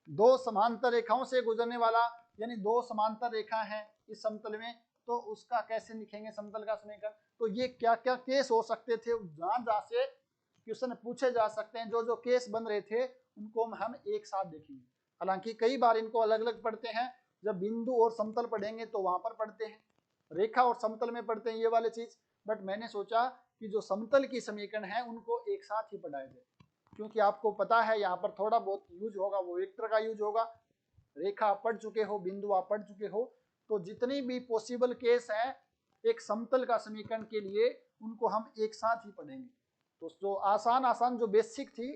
दो समांतर रेखाओं से गुजरने वाला, यानी दो समांतर रेखा हैं इस समतल में, तो उसका कैसे लिखेंगे समतल का समीकरण। तो ये क्या क्या केस हो सकते थे, जहां से क्वेश्चन पूछे जा सकते हैं, जो जो केस बन रहे थे उनको हम एक साथ देखेंगे। हालांकि कई बार इनको अलग अलग पढ़ते हैं, जब बिंदु और समतल पढ़ेंगे तो वहां पर पढ़ते हैं, रेखा और समतल में पढ़ते हैं ये वाले चीज। बट मैंने सोचा कि जो समतल की समीकरण है उनको एक साथ ही पढ़ाया जाए, क्योंकि आपको पता है यहाँ पर थोड़ा बहुत यूज होगा, वो वेक्टर का यूज होगा, रेखा आप पढ़ चुके हो, बिंदु आप पढ़ चुके हो, तो जितनी भी पॉसिबल केस है एक समतल का समीकरण के लिए उनको हम एक साथ ही पढ़ेंगे। तो जो आसान जो बेसिक थी,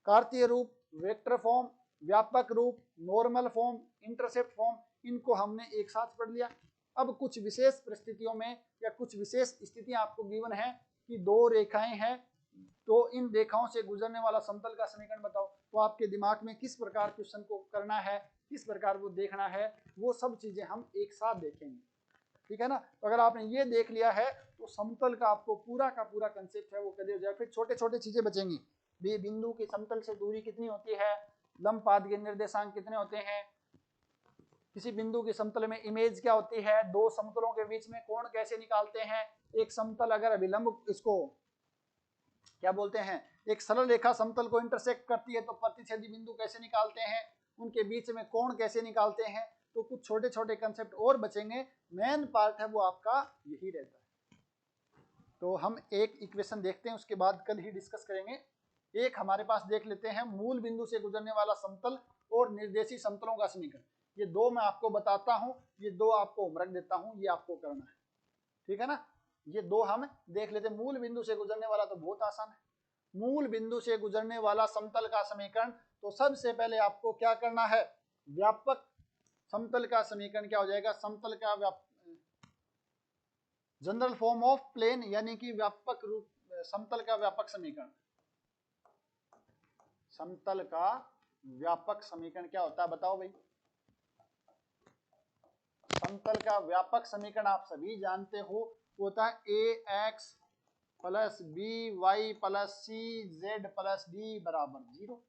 कार्तीय रूप, वेक्टर फॉर्म, व्यापक रूप, नॉर्मल फॉर्म, इंटरसेप्ट फॉर्म, इनको हमने एक साथ पढ़ लिया। अब कुछ विशेष परिस्थितियों में या कुछ विशेष स्थितियां आपको गिवन है कि दो रेखाएं हैं, तो इन रेखाओं से गुजरने वाला समतल का समीकरण बताओ, तो आपके दिमाग में किस प्रकार क्वेश्चन को करना है, किस प्रकार वो देखना है, वो सब चीजें हम एक साथ देखेंगे, ठीक है ना। तो अगर आपने ये देख लिया है तो समतल का आपको पूरा का पूरा कंसेप्ट है वो क्लियर हो जाएगा। फिर छोटे छोटे चीजें बचेंगी, बिंदु की समतल से दूरी कितनी होती है, लंबपाद के निर्देशांक कितने होते हैं, किसी बिंदु की समतल में इमेज क्या होती है, दो समतलों के बीच में कोण कैसे निकालते हैं, एक समतल अगर अभिलंब, इसको क्या बोलते हैं, एक सरल रेखा समतल को इंटरसेक्ट करती है तो प्रतिच्छेदी बिंदु कैसे निकालते हैं, उनके बीच में कोण कैसे निकालते हैं। तो कुछ छोटे छोटे कंसेप्ट और बचेंगे, मेन पार्ट है वो आपका यही रहता है। तो हम एक इक्वेशन देखते हैं, उसके बाद कल ही डिस्कस करेंगे। एक हमारे पास देख लेते हैं मूल बिंदु से गुजरने वाला समतल और निर्देशी समतलों का समीकरण। ये दो मैं आपको बताता हूं, ये दो आपको होमवर्क देता हूं, ये आपको करना है, ठीक है ना। ये दो हम देख लेते हैं। मूल बिंदु से गुजरने वाला तो बहुत आसान है, मूल बिंदु से गुजरने वाला समतल का समीकरण, तो सबसे पहले आपको क्या करना है, व्यापक समतल का समीकरण क्या हो जाएगा, समतल का जनरल फॉर्म ऑफ प्लेन, यानी कि व्यापक रूप, समतल का व्यापक समीकरण। समतल का व्यापक समीकरण क्या होता है बताओ भाई। समतल का व्यापक समीकरण आप सभी जानते हो, होता है a x plus B Y plus C Z plus D बराबर 0।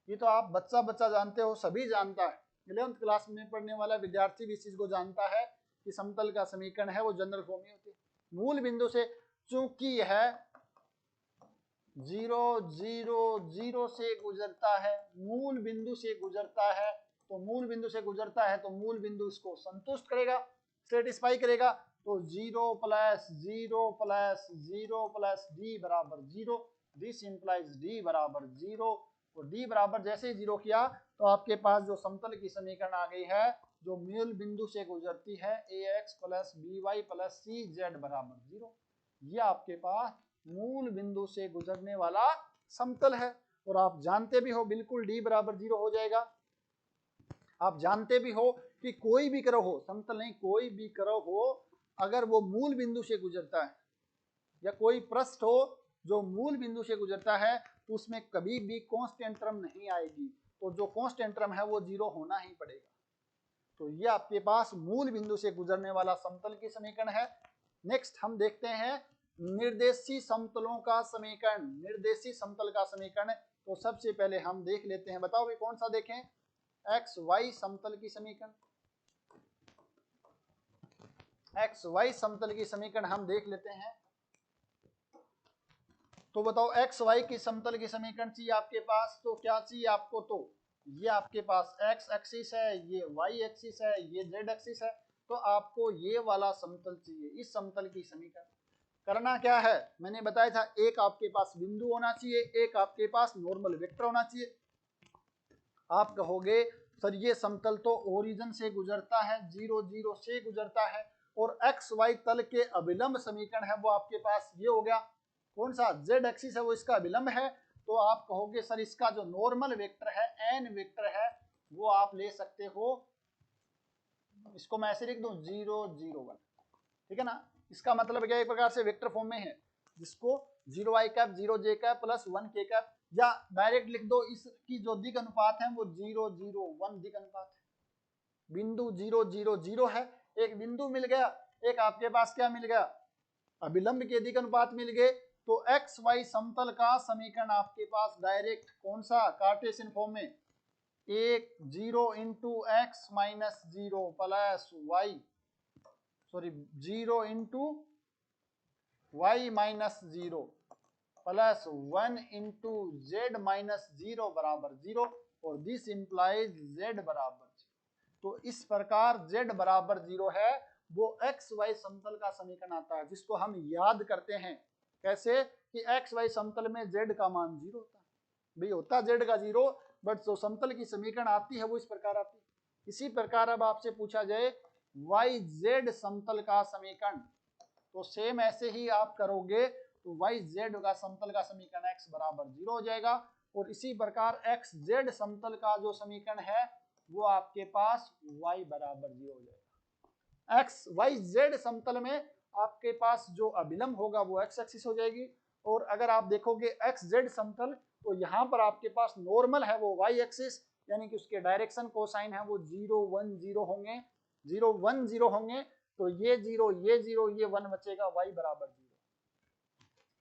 ये तो आप बच्चा बच्चा जानते हो, सभी जानता है, 11th क्लास में पढ़ने वाला विद्यार्थी भी इस चीज को जानता है कि समतल का समीकरण है वो जनरल फॉर्म में होती है। मूल बिंदु से चूंकि है 0 0 0 से गुजरता है, मूल बिंदु से गुजरता है, तो मूल बिंदु से गुजरता है, तो मूल बिंदु इसको संतुष्ट करेगा, सेटिस्फाई करेगा। तो 0 प्लस 0 प्लस 0 प्लस डी बराबर 0, दिस इंप्लाइज डी बराबर 0। तो डी बराबर जैसे ही 0 किया तो आपके पास जो समतल की समीकरण आ गई है, जो मूल बिंदु से गुजरती है, ax plus by plus cz बराबर 0। ये आपके पास मूल बिंदु से गुजरने वाला समतल है। और आप जानते भी हो बिल्कुल d बराबर 0 हो जाएगा। आप जानते भी हो कि कोई भी कर्व हो, समतल नहीं, कोई भी कर्व हो, अगर वो मूल बिंदु से गुजरता है या कोई पृष्ठ हो जो मूल बिंदु से गुजरता है, तो उसमें कभी भी कांस्टेंट टर्म नहीं आएगी। तो जो कांस्टेंट टर्म है वो 0 होना ही पड़ेगा। तो ये आपके पास मूल बिंदु से गुजरने वाला समतल की समीकरण है। नेक्स्ट हम देखते हैं निर्देशी समतलों का समीकरण। निर्देशी समतल का समीकरण, तो सबसे पहले हम देख लेते हैं, बताओ भाई कौन सा देखें, एक्स वाई समतल की समीकरण। एक्स वाई समतल की समीकरण हम देख लेते हैं। तो बताओ एक्स वाई की समतल की समीकरण चाहिए आपके पास, तो क्या चाहिए आपको, तो ये आपके पास एक्स एक्सिस है, ये वाई एक्सिस है, ये जेड एक्सिस है, तो आपको ये वाला समतल चाहिए। इस समतल की समीकरण करना क्या है, मैंने बताया था, एक आपके पास बिंदु होना चाहिए, एक आपके पास नॉर्मल वेक्टर होना चाहिए। आप कहोगे सर ये समतल तो ओरिजिन से गुजरता है, 0 0 से गुजरता है, और एक्स वाई तल के अभिलंब समीकरण है वो आपके पास ये हो गया, कौन सा, जेड एक्सिस है वो इसका अभिलंब है। तो आप कहोगे सर इसका जो नॉर्मल वेक्टर है, एन वेक्टर है, वो आप ले सकते हो, इसको मैं ऐसे लिख दूं 0 0 1, ठीक है ना। इसका मतलब क्या, एक प्रकार से वेक्टर फॉर्म में है, जिसको 0 i cap 0 j cap plus 1 k cap, या डायरेक्ट लिख दो, इसकी जो दिग अनुपात है वो 0 0 1 दिग अनुपात है। बिंदु 0 0 0 है, एक बिंदु मिल गया, एक आपके पास क्या मिल गया, अभिलंब के दिग अनुपात मिल गए। तो एक्स वाई समतल का समीकरण आपके पास डायरेक्ट कौन सा, कार्टेशियन फॉर्म में, एक 0 into x minus 0 plus y, sorry 0 into y minus 0 plus 1 into z minus 0 बराबर 0, और दिस इंप्लाइज जेड बराबर 0। तो इस प्रकार जेड बराबर 0 है, वो एक्स वाई समतल का समीकरण आता है, जिसको हम याद करते हैं कैसे, कि एक्स वाई समतल में जेड का मान 0 होता है, भाई होता जेड का 0, बट जो समतल की समीकरण आती है वो इस प्रकार आती है। इसी प्रकार अब आपसे पूछा जाए वाई जेड समतल का समीकरण, तो सेम ऐसे ही आप करोगे, तो वाई जेड का समतल का समीकरण एक्स बराबर 0 हो जाएगा। और इसी प्रकार एक्स जेड समतल का जो समीकरण है वो आपके पास y बराबर 0 हो जाएगा। एक्स वाई जेड समतल में आपके पास जो अभिलंब होगा वो एक्स एक्सिस हो जाएगी, और अगर आप देखोगे एक्स जेड समतल, तो यहाँ पर आपके पास नॉर्मल है वो वाई एक्सिस, यानी कि उसके डायरेक्शन कोसाइन है वो 0 1 0 होंगे, 0 1 0 होंगे, तो ये 0 ये 0 ये 1 बचेगा, y बराबर 0।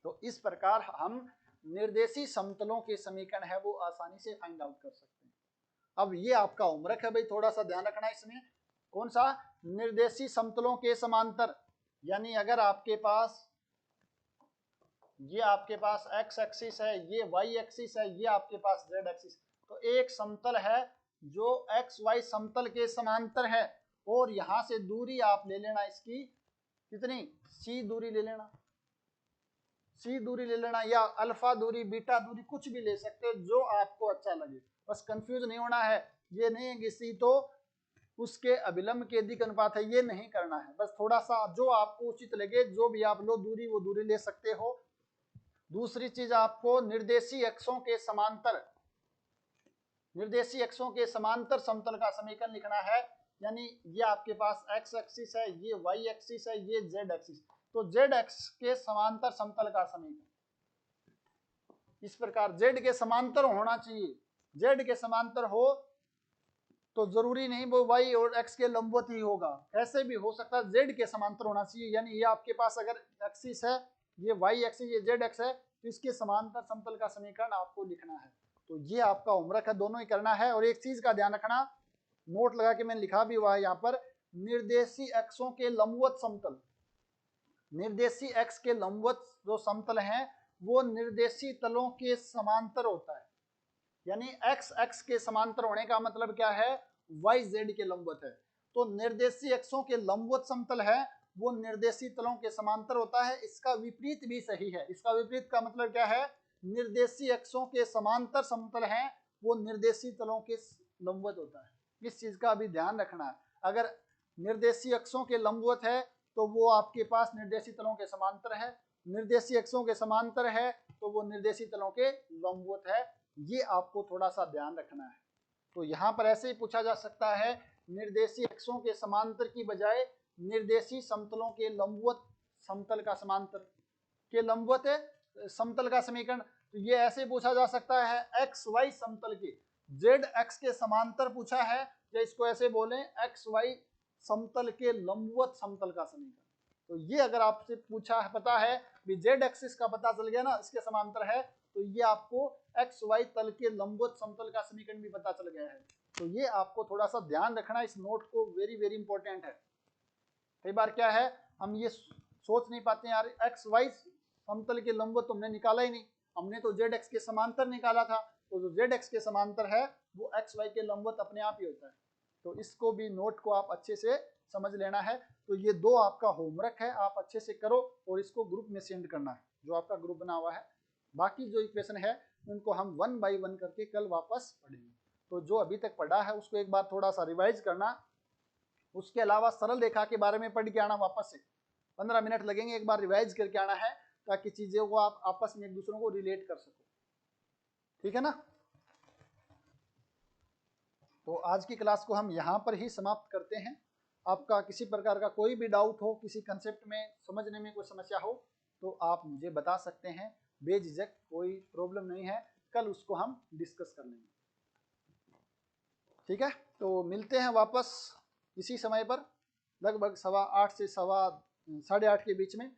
तो इस प्रकार हम निर्देशी समतलों के समीकरण है वो आसानी से फाइंड आउट कर सकते हैं। अब ये आपका होमवर्क है भाई, थोड़ा सा ध्यान रखना इसमें, कौन सा, निर्देशी समतलों के समांतर, यानी अगर आपके पास ये आपके पास x एक्सिस है, ये y एक्सिस है, ये आपके पास z एक्सिस, तो एक समतल है जो x y समतल के समांतर है, और यहां से दूरी आप ले लेना इसकी कितनी, c दूरी ले लेना, c दूरी ले लेना, या अल्फा दूरी बीटा दूरी कुछ भी ले सकते हो जो आपको अच्छा लगे, बस कंफ्यूज नहीं होना है। ये नहीं है कि c तो उसके अभिलंब के दिक् अनुपात है, ये नहीं करना है, बस थोड़ा सा जो आपको उचित लगे, जो भी आप लो दूरी वो दूरी ले सकते हो। दूसरी चीज आपको निर्देशी अक्षों के समांतर, निर्देशी अक्षों के समांतर समतल का समीकरण लिखना है, यानी ये आपके पास x एक्सिस है, ये y एक्सिस है, ये z एक्सिस, तो z एक्स के समांतर समतल का समीकरण इस प्रकार z के समांतर होना चाहिए। z के समांतर हो तो जरूरी नहीं वो y और x के लंबवत ही होगा, ऐसे भी हो सकता है z के समांतर होना चाहिए, यानी ये आपके पास अगर एक्सिस है, ये y एक्सिस, ये z एक्स है, तो इसके समांतर समतल का समीकरण आपको लिखना है। तो ये आपका होमवर्क है, दोनों ही करना है। और एक चीज का ध्यान रखना, नोट लगा के मैंने लिखा भी हुआ है यहाँ पर, निर्देशी अक्षों के लंबवत समतल, निर्देशी अक्ष के लंबवत जो समतल हैं वो निर्देशी तलों के समांतर होता है, यानी एक्स अक्ष के समांतर होने का मतलब क्या है, वाई जेड के लंबवत है। तो निर्देशीय अक्षों के लंबवत समतल है वो निर्देशीय तलों के समांतर होता है। इसका विपरीत भी सही है। इसका विपरीत का मतलब क्या है? निर्देशीय अक्षों के समांतर समतल है वो निर्देशीय तलों के लंबवत होता है। इस चीज का अभी ध्यान रखना है। अगर निर्देशीय अक्षों के लंबवत है तो वो आपके पास निर्देशीय तलों के समांतर है, निर्देशीय अक्षों के समांतर है तो वो निर्देशीय तलों के लंबवत है। ये आपको थोड़ा सा ध्यान रखना है। तो यहाँ पर ऐसे ही पूछा जा सकता है, निर्देशीय अक्षों के समांतर की बजाय निर्देशीय समतलों के लंबवत समतल का समांतर के लंबवत समतल का समीकरण। तो ये ऐसे पूछा जा सकता है, एक्स वाई समतल के जेड एक्स के समांतर पूछा है, या इसको ऐसे बोलें एक्स वाई समतल के लंबवत समतल का समीकरण। तो ये अगर आपसे पूछा है, पता है भी जेड एक्सिस का पता चल गया ना, इसके समांतर है, तो ये आपको एक्स वाई तल के लंबवत समतल का समीकरण भी पता चल गया है। तो ये आपको थोड़ा सा ध्यान रखना, इस नोट को वेरी वेरी इंपॉर्टेंट है। कई बार क्या है, हम ये सोच नहीं पाते हैं, यार एक्स वाई समतल के लंबवत तो हमने निकाला ही नहीं, हमने तो जेड एक्स के समांतर निकाला था। तो जो जेड एक्स के समांतर है वो एक्स वाई के लंबवत अपने आप ही होता है। तो इसको भी नोट को आप अच्छे से समझ लेना है। तो ये दो आपका होमवर्क है, आप अच्छे से करो और इसको ग्रुप में सेंड करना है, जो आपका ग्रुप बना हुआ है। बाकी जो इक्वेशन है उनको हम 1 बाय 1 करके कल वापस पढ़ेंगे। तो जो अभी तक पढ़ा है उसको एक बार थोड़ा सा रिवाइज करना। उसके अलावा सरल रेखा के बारे में पढ़ के आना, वापस से 15 मिनट लगेंगे, एक बार रिवाइज करके आना है, ताकि चीज़ों को आप आपस में एक दूसरों को रिलेट कर सको। ठीक है ना? तो आज की क्लास को हम यहाँ पर ही समाप्त करते हैं। आपका किसी प्रकार का कोई भी डाउट हो, किसी कंसेप्ट में समझने में कोई समस्या हो, तो आप मुझे बता सकते हैं, बेझिझक, कोई प्रॉब्लम नहीं है। कल उसको हम डिस्कस कर लेंगे। ठीक है? तो मिलते हैं वापस इसी समय पर, लगभग 8:15 से 8:30 के बीच में।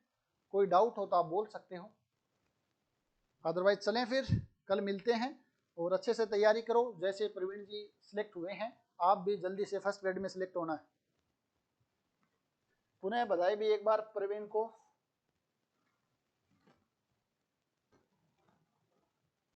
कोई डाउट हो तो आप बोल सकते हो, अदरवाइज चलें फिर कल मिलते हैं। और अच्छे से तैयारी करो, जैसे प्रवीण जी सिलेक्ट हुए हैं, आप भी जल्दी से फर्स्ट ग्रेड में सिलेक्ट होना है। पुनः बधाई भी एक बार प्रवीण को।